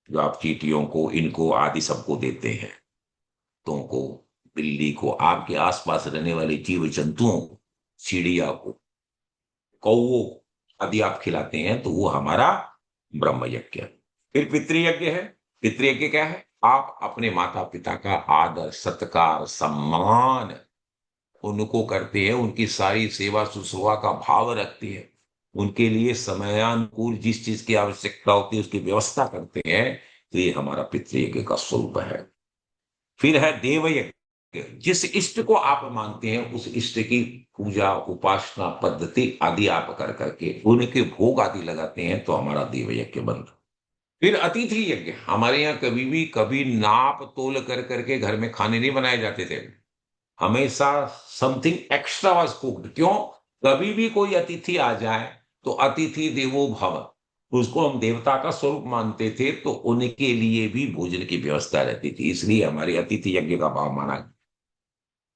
जो आप चींटियों को, इनको आदि सबको देते हैं, कुत्तों को, बिल्ली को, आपके आसपास रहने वाले जीव जंतुओं को, चिड़िया को, कौओं आदि आप खिलाते हैं, तो वो हमारा ब्रह्म यज्ञ है। फिर पितृयज्ञ है। पितृयज्ञ क्या है, आप अपने माता पिता का आदर सत्कार सम्मान उनको करते हैं, उनकी सारी सेवा शुश्रूषा का भाव रखते हैं, उनके लिए समयानुकूल जिस चीज की आवश्यकता होती है उसकी व्यवस्था करते हैं, तो ये हमारा पितृयज्ञ का स्वरूप है। फिर है देवयज्ञ, जिस इष्ट को आप मानते हैं उस इष्ट की पूजा उपासना पद्धति आदि आप कर करके उनके भोग आदि लगाते हैं, तो हमारा देवयज्ञ बन रहा। फिर अतिथि यज्ञ, हमारे यहाँ कभी भी कभी नाप तोल कर करके घर में खाने नहीं बनाए जाते थे, हमेशा समथिंग एक्स्ट्रा वाज कुक्ड। क्यों, कभी भी कोई अतिथि आ जाए तो अतिथि देवो भव, उसको हम देवता का स्वरूप मानते थे, तो उनके लिए भी भोजन की व्यवस्था रहती थी, इसलिए हमारे अतिथि यज्ञ का भाव माना गया।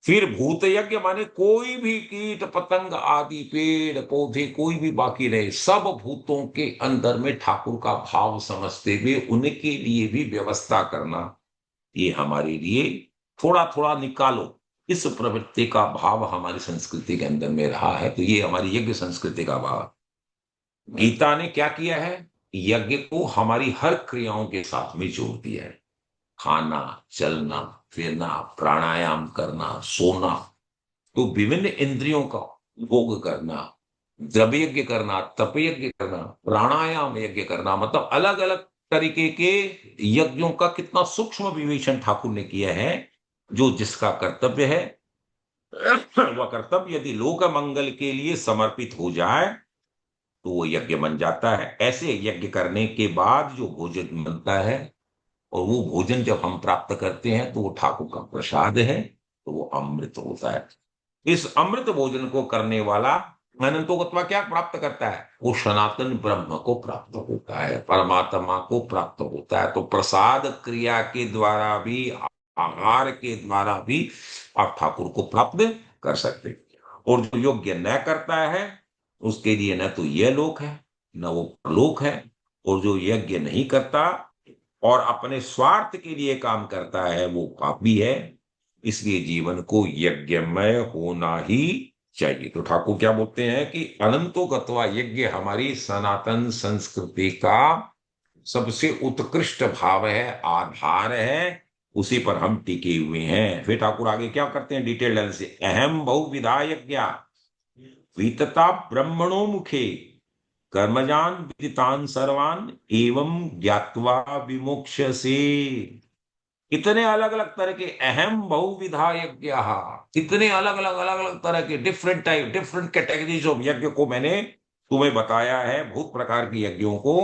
फिर भूत यज्ञ माने कोई भी कीट पतंग आदि पेड़ पौधे कोई भी बाकी रहे, सब भूतों के अंदर में ठाकुर का भाव समझते हुए उनके लिए भी व्यवस्था करना, ये हमारे लिए थोड़ा थोड़ा निकालो, इस प्रवृत्ति का भाव हमारी संस्कृति के अंदर में रहा है। तो ये हमारी यज्ञ संस्कृति का भाव। गीता ने क्या किया है, यज्ञ को हमारी हर क्रियाओं के साथ में जोड़ दिया है। खाना, चलना फिरना, प्राणायाम करना, सोना, तो विभिन्न इंद्रियों का भोग करना, द्रव्य यज्ञ करना, तप यज्ञ करना, प्राणायाम यज्ञ करना, मतलब अलग अलग तरीके के यज्ञों का कितना सूक्ष्म विवेचन ठाकुर ने किया है। जो जिसका कर्तव्य है वह कर्तव्य यदि लोक मंगल के लिए समर्पित हो जाए तो वो यज्ञ बन जाता है। ऐसे यज्ञ करने के बाद जो भोजन बनता है, और वो भोजन जब हम प्राप्त करते हैं तो वो ठाकुर का प्रसाद है, तो वो अमृत होता है। इस अमृत भोजन को करने वाला अनंतोगत्वा क्या प्राप्त करता है, वो सनातन ब्रह्म को प्राप्त होता है, परमात्मा को प्राप्त होता है। तो प्रसाद क्रिया के द्वारा भी, आहार के द्वारा भी आप ठाकुर को प्राप्त कर सकते हैं। और जो योग्य न करता है उसके लिए न तो यह लोक है न वो परलोक है। और जो यज्ञ नहीं करता और अपने स्वार्थ के लिए काम करता है वो पापी है। इसलिए जीवन को यज्ञमय होना ही चाहिए। तो ठाकुर क्या बोलते हैं कि अनंतो गत्वा यज्ञ हमारी सनातन संस्कृति का सबसे उत्कृष्ट भाव है, आधार है, उसी पर हम टिके हुए हैं। फिर ठाकुर आगे क्या करते हैं डिटेल एनालिसिस, अहम बहुविधा यज्ञ वितता ब्रह्मणो मुखे कर्मजान विदितान सर्वान एवं ज्ञात्वा विमुक्ष्यसे। इतने अलग अलग तरह के अहम बहुविधा यज्ञ, इतने अलग अलग तरह के different type different categories of यज्ञ को मैंने तुम्हें बताया है, बहुत प्रकार के यज्ञों को।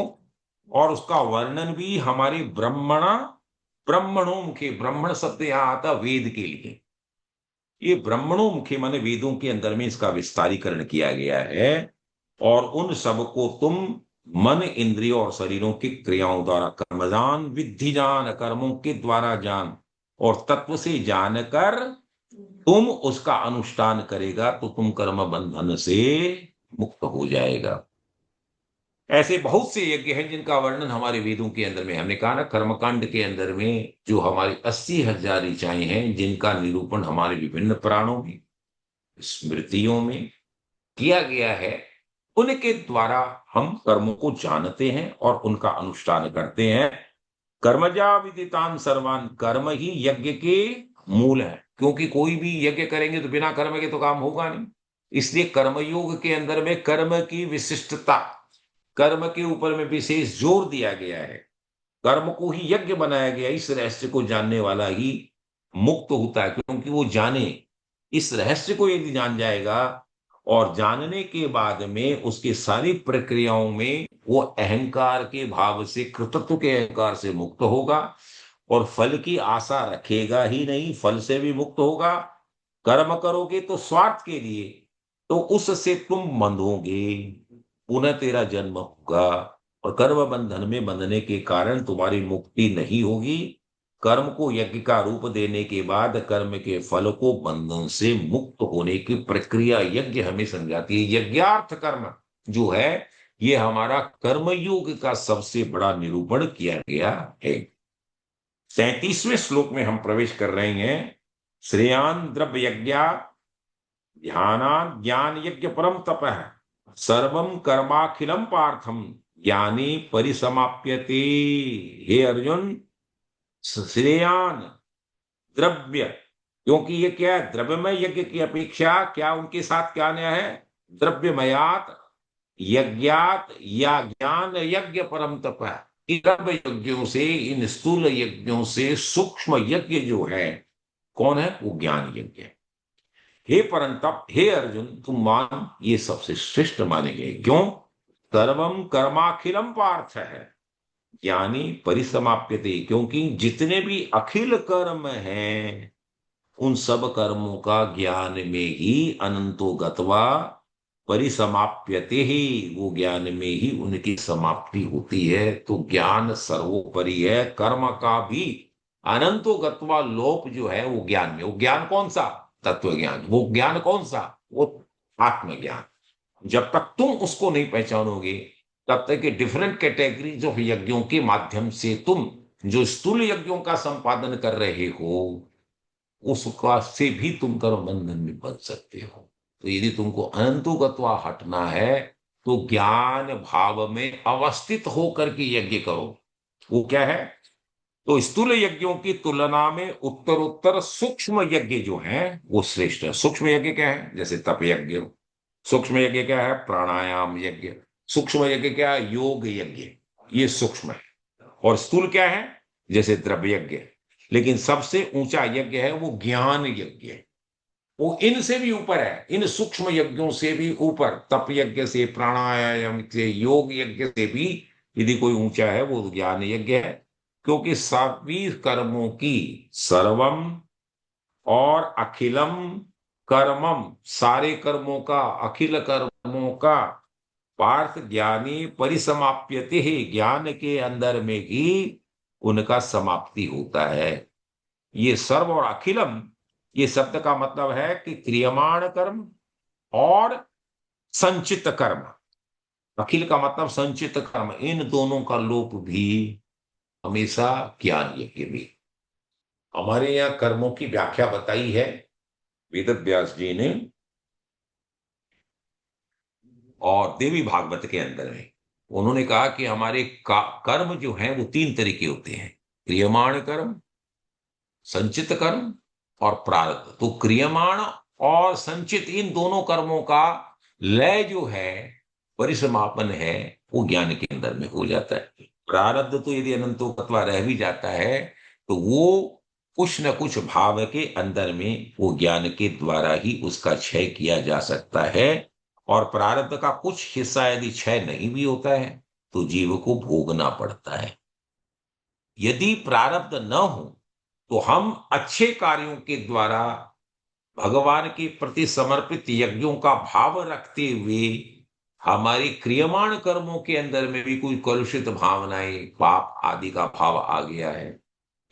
और उसका वर्णन भी हमारे ब्रह्मणों मुखे, ब्राह्मण शब्द यहां आता वेद के लिए। ये ब्रह्मणों मुखे माने वेदों के अंदर में इसका विस्तारीकरण किया गया है। और उन सब को तुम मन इंद्रियों और शरीरों की क्रियाओं द्वारा कर्मजान विद्धि जान, कर्मों के द्वारा जान और तत्व से जानकर तुम उसका अनुष्ठान करेगा तो तुम कर्म बंधन से मुक्त हो जाएगा। ऐसे बहुत से यज्ञ हैं जिनका वर्णन हमारे वेदों के अंदर में, हमने कहा ना कर्मकांड के अंदर में जो हमारी 80,000 ऋचाएं हैं जिनका निरूपण हमारे विभिन्न पुराणों में, स्मृतियों में किया गया है, उनके द्वारा हम कर्मों को जानते हैं और उनका अनुष्ठान करते हैं। कर्मजा विदितान सर्वान, कर्म ही यज्ञ के मूल है, क्योंकि कोई भी यज्ञ करेंगे तो बिना कर्म के तो काम होगा नहीं। इसलिए कर्मयोग के अंदर में कर्म की विशिष्टता, कर्म के ऊपर में विशेष जोर दिया गया है। कर्म को ही यज्ञ बनाया गया, इस रहस्य को जानने वाला ही मुक्त होता है, क्योंकि वो जाने, इस रहस्य को यदि जान जाएगा और जानने के बाद में उसकी सारी प्रक्रियाओं में वो अहंकार के भाव से, कृतत्व के अहंकार से मुक्त होगा और फल की आशा रखेगा ही नहीं, फल से भी मुक्त होगा। कर्म करोगे तो स्वार्थ के लिए, तो उससे तुम बंधोगे, पुनः तेरा जन्म होगा और कर्म बंधन में बंधने के कारण तुम्हारी मुक्ति नहीं होगी। कर्म को यज्ञ का रूप देने के बाद कर्म के फल को बंधन से मुक्त होने की प्रक्रिया यज्ञ हमें समझाती है। यज्ञार्थ कर्म जो है ये हमारा कर्मयोग का सबसे बड़ा निरूपण किया गया है। 37वें श्लोक में हम प्रवेश कर रहे हैं। श्रेयान द्रव्य यज्ञ ध्याना ज्ञान यज्ञ परम तपः सर्वम कर्माखिलम पार्थम ज्ञानी परिसमाप्यते। हे अर्जुन, श्रेयान द्रव्य, क्योंकि ये क्या है, द्रव्यमय यज्ञ की अपेक्षा क्या उनके साथ क्या नया है, द्रव्यमयात यज्ञात या ज्ञान यज्ञ परम तप है। इन द्रव्य यज्ञों से, इन स्थूल यज्ञों से सूक्ष्म यज्ञ जो है कौन है, वो ज्ञान यज्ञ है। हे परंतप, हे अर्जुन तुम मान, ये सबसे श्रेष्ठ माने गए। क्यों? सर्वम कर्माखिलम पार्थ है ज्ञानी परिसमाप्यते, क्योंकि जितने भी अखिल कर्म हैं उन सब कर्मों का ज्ञान में ही अनंतो गत्वा परिसमाप्यते ही, वो ज्ञान में ही उनकी समाप्ति होती है। तो ज्ञान सर्वोपरि है, कर्म का भी अनंतो गत्वा लोप जो है वो ज्ञान में। वो ज्ञान कौन सा? तत्व ज्ञान। वो ज्ञान कौन सा? वो आत्मज्ञान। जब तक तुम उसको नहीं पहचानोगे तब तक कि डिफरेंट कैटेगरीज ऑफ यज्ञों के माध्यम से तुम जो स्थूल यज्ञों का संपादन कर रहे हो उसका से भी तुम कर्म बंधन में बंध सकते हो। तो यदि तुमको अनंतोगत्वा हटना है तो ज्ञान भाव में अवस्थित होकर के यज्ञ करो। वो क्या है? तो स्थूल यज्ञों की तुलना में उत्तरोत्तर सूक्ष्म यज्ञ जो है वो श्रेष्ठ है। सूक्ष्म यज्ञ क्या है? जैसे तप यज्ञ। सूक्ष्म यज्ञ क्या है? प्राणायाम यज्ञ। सूक्ष्म यज्ञ क्या है? योग यज्ञ। ये सूक्ष्म है। और स्थूल क्या है? जैसे द्रव्य यज्ञ। लेकिन सबसे ऊंचा यज्ञ है वो ज्ञान यज्ञ है। वो इनसे भी ऊपर है, इन सूक्ष्म यज्ञों से भी ऊपर, तप यज्ञ से, प्राणायाम से, योग यज्ञ से भी यदि कोई ऊंचा है वो ज्ञान यज्ञ है। क्योंकि सभी कर्मों की सर्वम और अखिलम कर्मम, सारे कर्मों का, अखिल कर्मों का पार्थ ज्ञानी परिसमाप्यते ही, ज्ञान के अंदर में ही उनका समाप्ति होता है। ये सर्व और अखिलम, ये शब्द का मतलब है कि क्रियमाण कर्म और संचित कर्म। अखिल का मतलब संचित कर्म, इन दोनों का लोप भी हमेशा ज्ञान यज्ञ में। हमारे यहाँ कर्मों की व्याख्या बताई है वेद व्यास जी ने, और देवी भागवत के अंदर है। उन्होंने कहा कि हमारे कर्म जो हैं वो 3 तरीके होते हैं, क्रियमाण कर्म, संचित कर्म और प्रारब्ध। तो क्रियमाण और संचित इन दोनों कर्मों का लय जो है परिसमापन है वो ज्ञान के अंदर में हो जाता है। प्रारब्ध तो यदि अनंतोपत्वा रह भी जाता है तो वो कुछ न कुछ भाव के अंदर में वो ज्ञान के द्वारा ही उसका क्षय किया जा सकता है। और प्रारब्ध का कुछ हिस्सा यदि क्षय नहीं भी होता है तो जीव को भोगना पड़ता है। यदि प्रारब्ध न हो तो हम अच्छे कार्यों के द्वारा भगवान के प्रति समर्पित यज्ञों का भाव रखते हुए हमारे क्रियमाण कर्मों के अंदर में भी कोई कलुषित भावनाएं पाप आदि का भाव आ गया है,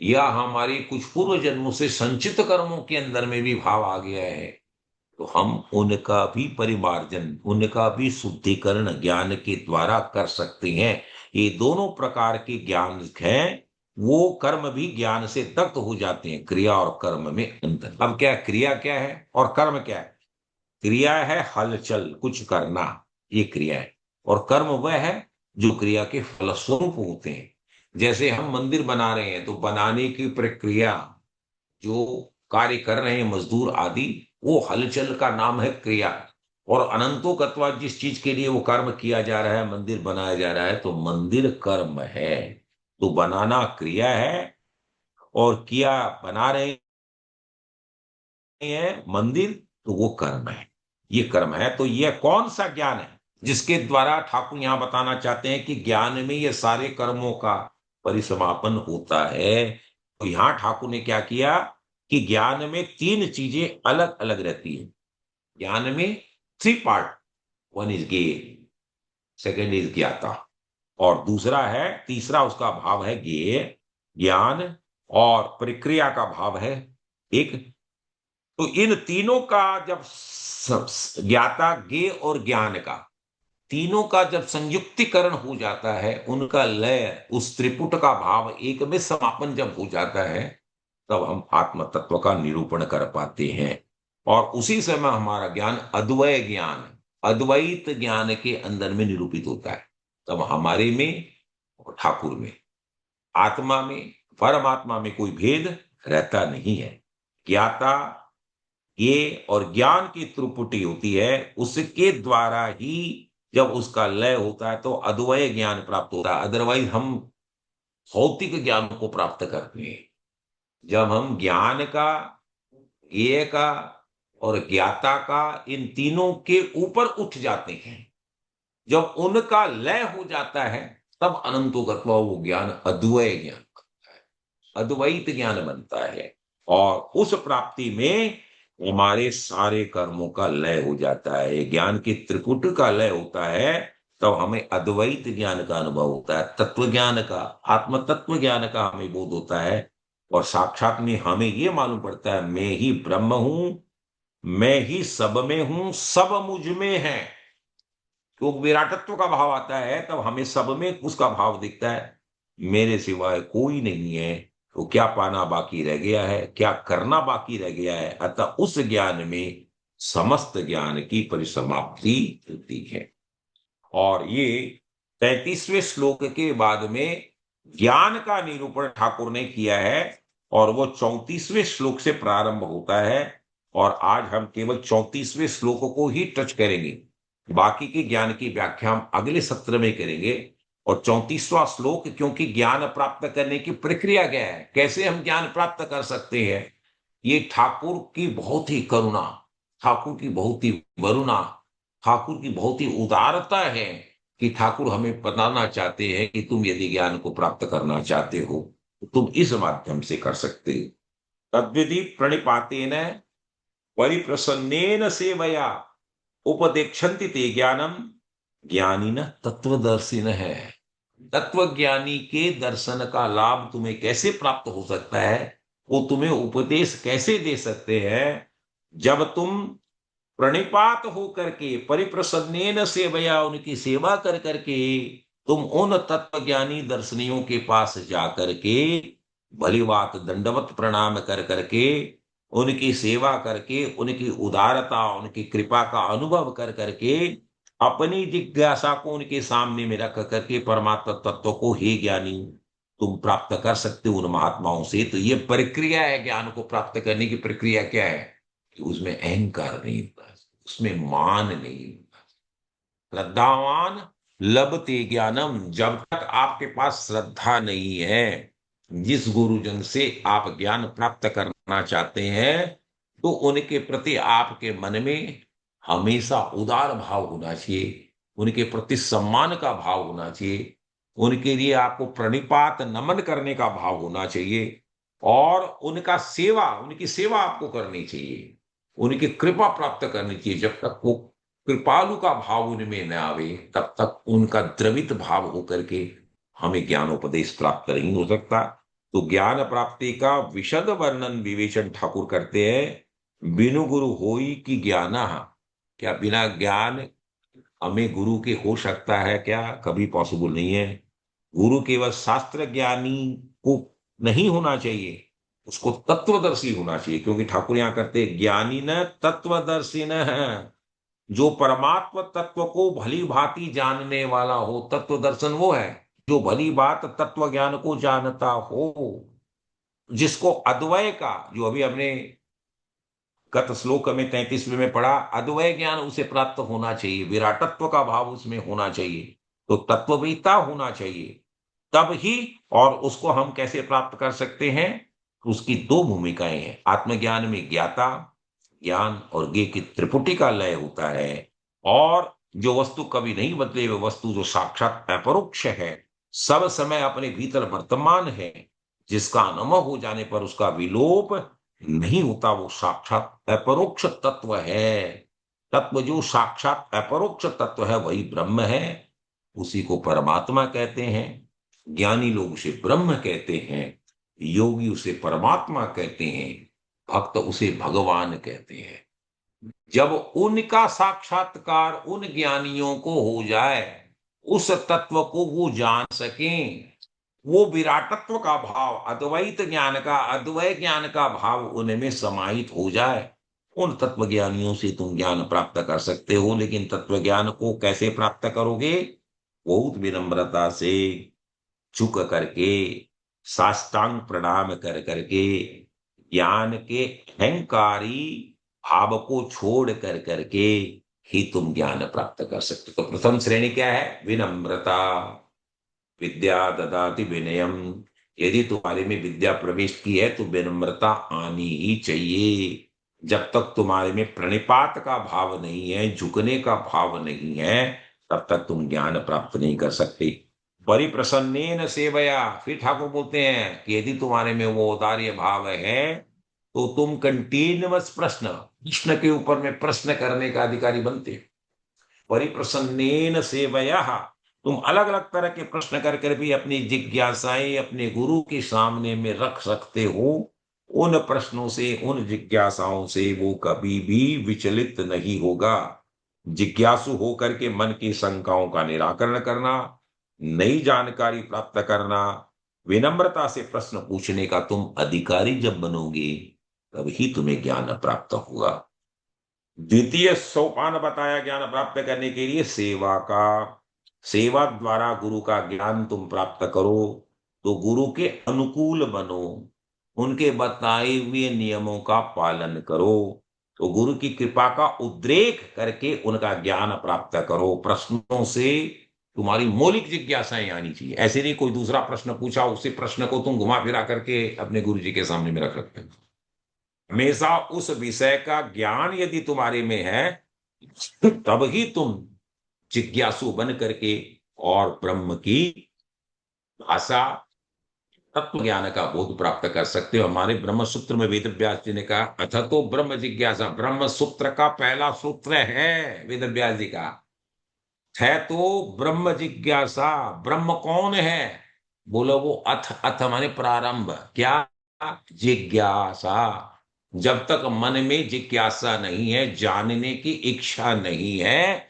या हमारे कुछ पूर्व जन्मों से संचित कर्मों के अंदर में भी भाव आ गया है, तो हम उनका भी परिमार्जन, उनका भी शुद्धिकरण ज्ञान के द्वारा कर सकते हैं। ये दोनों प्रकार के ज्ञान हैं, वो कर्म भी ज्ञान से दग्ध हो जाते हैं। क्रिया और कर्म में अंतर। अब क्या क्रिया क्या है और कर्म क्या है? क्रिया है हलचल, कुछ करना, ये क्रिया है। और कर्म वह है जो क्रिया के फलस्वरूप होते हैं। जैसे हम मंदिर बना रहे हैं तो बनाने की प्रक्रिया, जो कार्य कर रहे हैं मजदूर आदि, वो हलचल का नाम है क्रिया। और अनंतो कत्वा जिस चीज के लिए वो कर्म किया जा रहा है, मंदिर बनाया जा रहा है, तो मंदिर कर्म है। तो बनाना क्रिया है और किया बना रहे हैं मंदिर, तो वो कर्म है। ये कर्म है। तो ये कौन सा ज्ञान है जिसके द्वारा ठाकुर यहां बताना चाहते हैं कि ज्ञान में ये सारे कर्मों का परिसमापन होता है। तो यहां ठाकुर ने क्या किया कि ज्ञान में तीन चीजें अलग अलग रहती है। ज्ञान में थ्री पार्ट, वन इज ज्ञेय, सेकेंड इज ज्ञाता, और दूसरा है, तीसरा उसका भाव है ज्ञेय, ज्ञान, और प्रक्रिया का भाव है एक। तो इन तीनों का जब ज्ञाता, ज्ञेय और ज्ञान का, तीनों का जब संयुक्तिकरण हो जाता है, उनका लय, उस त्रिपुट का भाव एक में समापन जब हो जाता है, तब हम आत्म तत्व का निरूपण कर पाते हैं। और उसी समय हमारा ज्ञान अद्वय ज्ञान, अद्वैत ज्ञान के अंदर में निरूपित होता है। तब हमारे में और ठाकुर में, आत्मा में, परमात्मा में कोई भेद रहता नहीं है। ज्ञाता, ये और ज्ञान की त्रिपुटी होती है, उसके द्वारा ही जब उसका लय होता है तो अद्वय ज्ञान प्राप्त होता है। अदरवाइज हम भौतिक ज्ञान को प्राप्त करते हैं। जब हम ज्ञान का, ज्ञेय का और ज्ञाता का, इन तीनों के ऊपर उठ जाते हैं, जब उनका लय हो जाता है, तब अनंतो गत्वा वो ज्ञान अद्वय ज्ञान बनता है, अद्वैत ज्ञान बनता है। और उस प्राप्ति में हमारे सारे कर्मों का लय हो जाता है। ज्ञान की त्रिपुट का लय होता है, तब हमें अद्वैत ज्ञान का अनुभव होता है, तत्व ज्ञान का, आत्म तत्व ज्ञान का हमें बोध होता है। और साक्षात में हमें ये मालूम पड़ता है, मैं ही ब्रह्म हूं, मैं ही सब में हूं, सब मुझ में है। तो विराटत्व का भाव आता है, तब हमें सब में उसका भाव दिखता है, मेरे सिवाय कोई नहीं है। तो क्या पाना बाकी रह गया है, क्या करना बाकी रह गया है? अतः उस ज्ञान में समस्त ज्ञान की परिसमाप्ति होती है। और ये 33वें श्लोक के बाद में ज्ञान का निरूपण ठाकुर ने किया है, और वो 34वें श्लोक से प्रारंभ होता है। और आज हम केवल 34वें श्लोक को ही टच करेंगे, बाकी के ज्ञान की व्याख्या हम अगले सत्र में करेंगे। और 34वां श्लोक, क्योंकि ज्ञान प्राप्त करने की प्रक्रिया क्या है, कैसे हम ज्ञान प्राप्त कर सकते हैं, ये ठाकुर की बहुत ही करुणा, ठाकुर की बहुत ही वरुणा, ठाकुर की बहुत ही उदारता है कि ठाकुर हमें बताना चाहते हैं कि तुम यदि ज्ञान को प्राप्त करना चाहते हो तो तुम इस माध्यम से कर सकते हो। तद्विधि प्रणिपातेन परिप्रसन्नेन सेवया उपदेक्षन्ति ते ज्ञानम ज्ञानिन तत्वदर्शिन है। तत्वज्ञानी के दर्शन का लाभ तुम्हें कैसे प्राप्त हो सकता है, वो तुम्हें उपदेश कैसे दे सकते हैं, जब तुम प्रणिपात होकर के, परिप्रसन्नेन सेवया, उनकी सेवा कर करके तुम उन तत्वज्ञानी दर्शनियों के पास जाकर के भली बात दंडवत प्रणाम कर करके, उनकी सेवा करके, उनकी उदारता, उनकी कृपा का अनुभव कर करके, अपनी जिज्ञासा को उनके सामने में रख करके परमात्मा तत्व को, ही ज्ञानी तुम प्राप्त कर सकते हो उन महात्माओं से। तो ये प्रक्रिया है, ज्ञान को प्राप्त करने की प्रक्रिया क्या है कि उसमें अहंकार नहीं होता, उसमें मान नहीं होता, श्रद्धावान लभते ज्ञानम। जब तक आपके पास श्रद्धा नहीं है, जिस गुरुजन से आप ज्ञान प्राप्त करना चाहते हैं, तो उनके प्रति आपके मन में हमेशा उदार भाव होना चाहिए, उनके प्रति सम्मान का भाव होना चाहिए, उनके लिए आपको प्रणिपात नमन करने का भाव होना चाहिए, और उनकी सेवा आपको करनी चाहिए, उनकी कृपा प्राप्त करनी चाहिए। जब तक वो कृपालु का भाव उनमें न आवे, तब तक उनका द्रवित भाव होकर के हमें ज्ञानोपदेश प्राप्त नहीं हो सकता। तो ज्ञान प्राप्ति का विशद वर्णन विवेचन ठाकुर करते हैं। बिनु गुरु होई कि ज्ञाना, क्या बिना ज्ञान हमें गुरु के हो सकता है क्या? कभी पॉसिबल नहीं है। गुरु केवल शास्त्र ज्ञानी को नहीं होना चाहिए, उसको तत्वदर्शी होना चाहिए, क्योंकि ठाकुर यहां करते ज्ञानी न तत्वदर्शी न है, जो परमात्म तत्व को भली भांति जानने वाला हो। तत्व दर्शन वो है जो भली बात तत्व ज्ञान को जानता हो, जिसको अद्वय का, जो अभी हमने गत श्लोक में 33वें में पढ़ा, अद्वय ज्ञान उसे प्राप्त होना चाहिए, विराटत्व का भाव उसमें होना चाहिए, तो तत्ववेता होना चाहिए, तब ही। और उसको हम कैसे प्राप्त कर सकते हैं? उसकी दो भूमिकाएं हैं। आत्मज्ञान में ज्ञाता ज्ञान और ज्ञ की त्रिपुटी का लय होता है, और जो वस्तु कभी नहीं बदले, वह वस्तु जो साक्षात अपरोक्ष है, सब समय अपने भीतर वर्तमान है, जिसका अनुभव हो जाने पर उसका विलोप नहीं होता, वो साक्षात अपरोक्ष तत्व है। तत्व जो साक्षात अपरोक्ष तत्व है वही ब्रह्म है, उसी को परमात्मा कहते हैं। ज्ञानी लोग उसे ब्रह्म कहते हैं, योगी उसे परमात्मा कहते हैं, भक्त उसे भगवान कहते हैं। जब उनका साक्षात्कार उन ज्ञानियों को हो जाए, उस तत्व को वो जान सकें, वो विराटत्व का भाव, अद्वैत ज्ञान का, अद्वैत ज्ञान का भाव उनमें समाहित हो जाए, उन तत्व ज्ञानियों से तुम ज्ञान प्राप्त कर सकते हो। लेकिन तत्व ज्ञान को कैसे प्राप्त करोगे? बहुत विनम्रता से, झुक करके, साष्टांग प्रणाम कर करके, ज्ञान के अहंकारी भाव को छोड़ कर करके ही तुम ज्ञान प्राप्त कर सकते हो। तो प्रथम श्रेणी क्या है? विनम्रता। विद्या ददाति विनयम। यदि तुम्हारे में विद्या प्रवेश की है तो विनम्रता आनी ही चाहिए। जब तक तुम्हारे में प्रणिपात का भाव नहीं है, झुकने का भाव नहीं है, तब तक तुम ज्ञान प्राप्त नहीं कर सकते। परिप्रसन्नेन सेवया, फिर ठाकुर बोलते हैं कि यदि तुम्हारे में वो औदार्य भाव है, तो तुम कंटिन्यूअस प्रश्न, कृष्ण के ऊपर में प्रश्न करने का अधिकारी बनते हो। परिप्रसन्नेन सेवया, तुम अलग अलग तरह के प्रश्न कर कर भी अपनी जिज्ञासाएं अपने गुरु के सामने में रख सकते हो। उन प्रश्नों से, उन जिज्ञासाओं से वो कभी भी विचलित नहीं होगा। जिज्ञासु होकर के मन की शंकाओं का निराकरण करना, नई जानकारी प्राप्त करना, विनम्रता से प्रश्न पूछने का तुम अधिकारी जब बनोगे, तभी तुम्हें ज्ञान प्राप्त होगा। द्वितीय सोपान बताया ज्ञान प्राप्त करने के लिए, सेवा का। सेवा द्वारा गुरु का ज्ञान तुम प्राप्त करो, तो गुरु के अनुकूल बनो, उनके बताए हुए नियमों का पालन करो, तो गुरु की कृपा का उद्रेक करके उनका ज्ञान प्राप्त करो। प्रश्नों से तुम्हारी मौलिक जिज्ञासाएं आनी चाहिए। ऐसे नहीं कोई दूसरा प्रश्न पूछा, उसी प्रश्न को तुम घुमा फिरा करके अपने गुरु जी के सामने में रख रखते हो। हमेशा उस विषय का ज्ञान यदि तुम्हारे में है, तब ही तुम जिज्ञासु बन करके और ब्रह्म की भाषा, तत्व ज्ञान का बोध प्राप्त कर सकते हो। हमारे ब्रह्म सूत्र में वेद व्यास जी ने कहा, अथ तो ब्रह्म जिज्ञासा, ब्रह्म सूत्र का पहला सूत्र है वेद व्यास जी का, है तो ब्रह्म जिज्ञासा। ब्रह्म कौन है? बोलो वो अथ, अथ माने प्रारंभ, क्या? जिज्ञासा। जब तक मन में जिज्ञासा नहीं है, जानने की इच्छा नहीं है,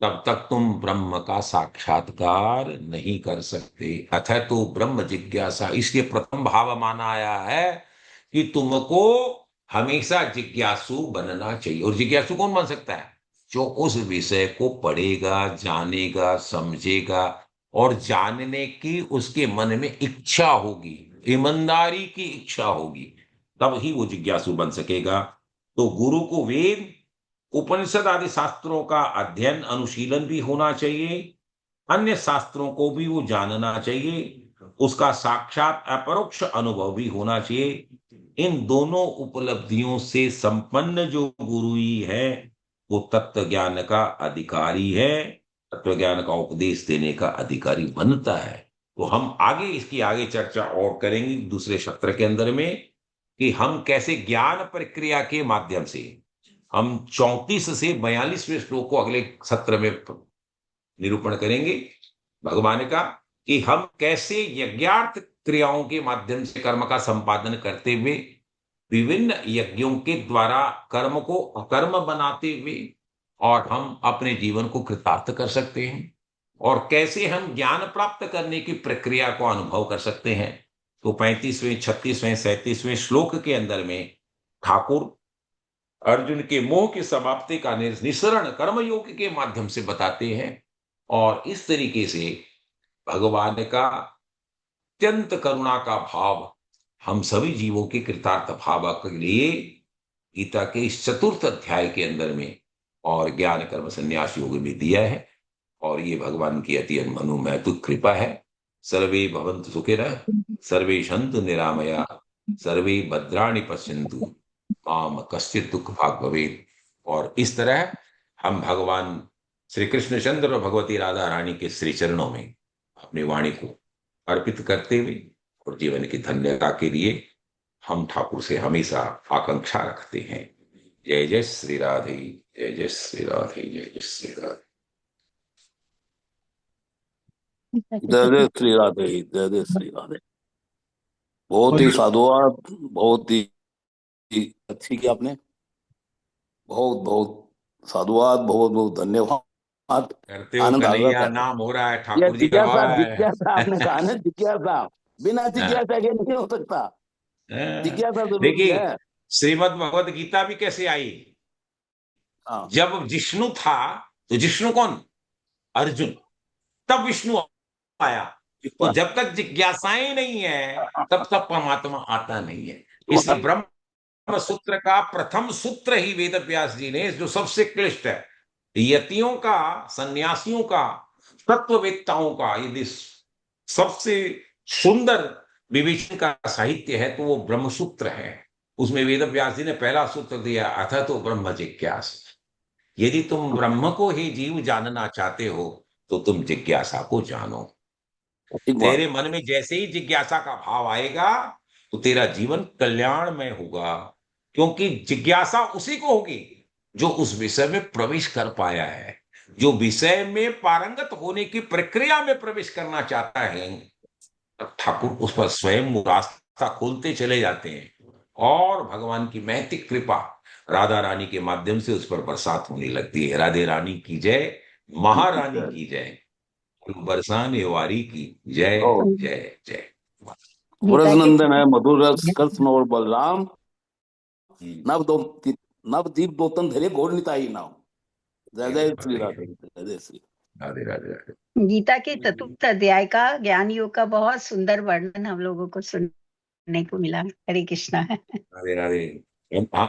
तब तक तुम ब्रह्म का साक्षात्कार नहीं कर सकते। अथ तो ब्रह्म जिज्ञासा, इसलिए प्रथम भाव माना आया है कि तुमको हमेशा जिज्ञासु बनना चाहिए। और जिज्ञासु कौन बन सकता है? जो उस विषय को पढ़ेगा, जानेगा, समझेगा, और जानने की उसके मन में इच्छा होगी, ईमानदारी की इच्छा होगी, तब ही वो जिज्ञासु बन सकेगा। तो गुरु को वेद उपनिषद आदि शास्त्रों का अध्ययन अनुशीलन भी होना चाहिए, अन्य शास्त्रों को भी वो जानना चाहिए, उसका साक्षात अपरोक्ष अनुभव भी होना चाहिए। इन दोनों उपलब्धियों से संपन्न जो गुरु ही है वो तत्व ज्ञान का अधिकारी है, तत्व ज्ञान का उपदेश देने का अधिकारी बनता है। तो हम आगे इसकी आगे चर्चा और करेंगे दूसरे सत्र के अंदर में कि हम कैसे ज्ञान प्रक्रिया के माध्यम से, हम 34 से 42वें श्लोक को अगले सत्र में निरूपण करेंगे भगवान का, कि हम कैसे यज्ञार्थ क्रियाओं के माध्यम से कर्म का संपादन करते हुए विभिन्न यज्ञों के द्वारा कर्म को अकर्म बनाते हुए और हम अपने जीवन को कृतार्थ कर सकते हैं, और कैसे हम ज्ञान प्राप्त करने की प्रक्रिया को अनुभव कर सकते हैं। तो 35वें 36वें 37वें श्लोक के अंदर में ठाकुर अर्जुन के मोह की समाप्ति का निसरण कर्मयोग के माध्यम से बताते हैं। और इस तरीके से भगवान का अत्यंत करुणा का भाव हम सभी जीवों के कृतार्थ भाव के लिए गीता के इस चतुर्थ अध्याय के अंदर में और ज्ञान कर्म संन्यास योग में दिया है। और ये भगवान की अति अनुमैतु कृपा है। सर्वे भवन्तु सुखिनः, सर्वे सन्तु निरामया, सर्वे भद्राणि पश्यन्तु माम कश्चित् दुःख भाग् भवेत्। और इस तरह हम भगवान श्री कृष्णचंद्र और भगवती राधा रानी के श्री चरणों में अपनी वाणी को अर्पित करते हुए और जीवन की धन्यता के लिए हम ठाकुर से हमेशा आकांक्षा रखते हैं। जय जय श्री राधे, जय जय श्री राधे, जय जय श्री राधे। जय जय श्री राधे, जय जय श्री राधे। बहुत ही साधुवाद, बहुत ही अच्छी की आपने, बहुत बहुत साधुवाद, बहुत बहुत धन्यवाद। करते हो आनंद आ कन्हैया, जाता है। नाम हो रहा है, यह ठाकुर जी जिज्ञासा, करवा जिज्ञासा आपने है। कहा ना, जिज्ञासा बिना जिज्ञासा के नहीं हो सकता। जिज्ञासा जरूरी देखिए है। श्रीमद् भगवत गीता भी कैसे आई। हाँ, जब जिष्णु था तो जिष्णु कौन, अर्जुन, तब विष्णु आया। तो जब तक जिज्ञासाएं नहीं है तब तक परमात्मा आता नहीं है। इसलिए ब्रह्म सूत्र का प्रथम सूत्र ही वेद व्यास जी ने, जो सबसे क्लिष्ट है, यतियों का, सन्यासियों का, तत्ववेत्ताओं का यदि सबसे सुंदर विवेचन का साहित्य है तो वो ब्रह्म सूत्र है। उसमें वेद व्यास जी ने पहला सूत्र दिया, अथ तो ब्रह्म जिज्ञास। यदि तुम ब्रह्म को ही जीव जानना चाहते हो तो तुम जिज्ञासा को जानो। तेरे मन में जैसे ही जिज्ञासा का भाव आएगा तो तेरा जीवन कल्याणमय होगा, क्योंकि जिज्ञासा उसी को होगी जो उस विषय में प्रवेश कर पाया है। जो विषय में पारंगत होने की प्रक्रिया में प्रवेश करना चाहता है, ठाकुर उस पर स्वयं रास्ता खोलते चले जाते हैं और भगवान की महती कृपा राधा रानी के माध्यम से उस पर बरसात होने लगती है। राधे रानी की जय, महारानी की जय, बरसाने वारी की जय जय जय। ब्रजनंदन है मधुर रस कृष्ण और बलराम, नवदीप दोतन धरे घोर निताई नाम। जय जय श्री राधे, जय जय श्री राधे राधे राधे। गीता के चतुर्थ अध्याय का ज्ञान योग का बहुत सुंदर वर्णन हम लोगों को सुनने को मिला। हरे कृष्णा। राधे राधे।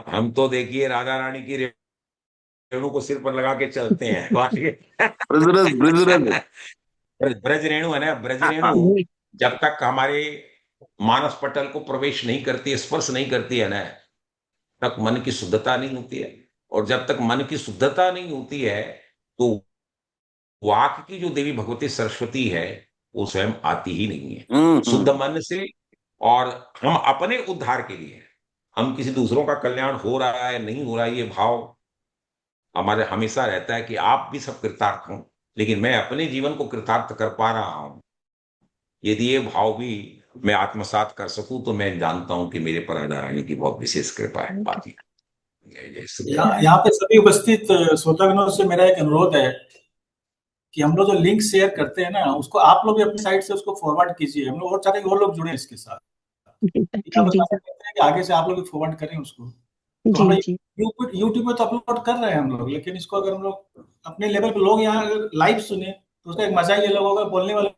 हम तो देखिए राधा रानी की रेणु को सिर पर लगा के चलते हैं। ब्रज रेणु है ना, ब्रज रेणु जब तक हमारे मानस पटल को प्रवेश नहीं करती है, स्पर्श नहीं करती है ना, तक मन की शुद्धता नहीं होती है। और जब तक मन की शुद्धता नहीं होती है तो वाक की जो देवी भगवती सरस्वती है वो स्वयं आती ही नहीं है। शुद्ध मन से, और हम अपने उद्धार के लिए, हम किसी दूसरों का कल्याण हो रहा है नहीं हो रहा है, ये भाव हमारे हमेशा रहता है कि आप भी सब कृतार्थ हों, लेकिन मैं अपने जीवन को कृतार्थ कर पा रहा हूं। यदि ये भाव भी मैं आत्मसात कर सकूं तो मैं जानता हूं कि मेरे पर राधा रानी की बहुत विशेष कृपा है। बाकी यहाँ पे सभी उपस्थित श्रोतागणों से मेरा एक अनुरोध है कि हम लोग जो लिंक शेयर करते हैं ना, उसको आप लोग भी अपनी साइड से उसको फॉरवर्ड कीजिए। हम लोग और चाहते हैं और लोग जुड़े इसके साथ। कि आगे से आप लोग भी फॉरवर्ड करें उसको। तो हम यूट्यूब पे तो अपलोड कर रहे हैं हम लोग, लेकिन इसको अगर हम लोग अपने लेवल पे लोग यहाँ लाइव सुने तो उसका एक मजा ये लोग होगा, बोलने वाले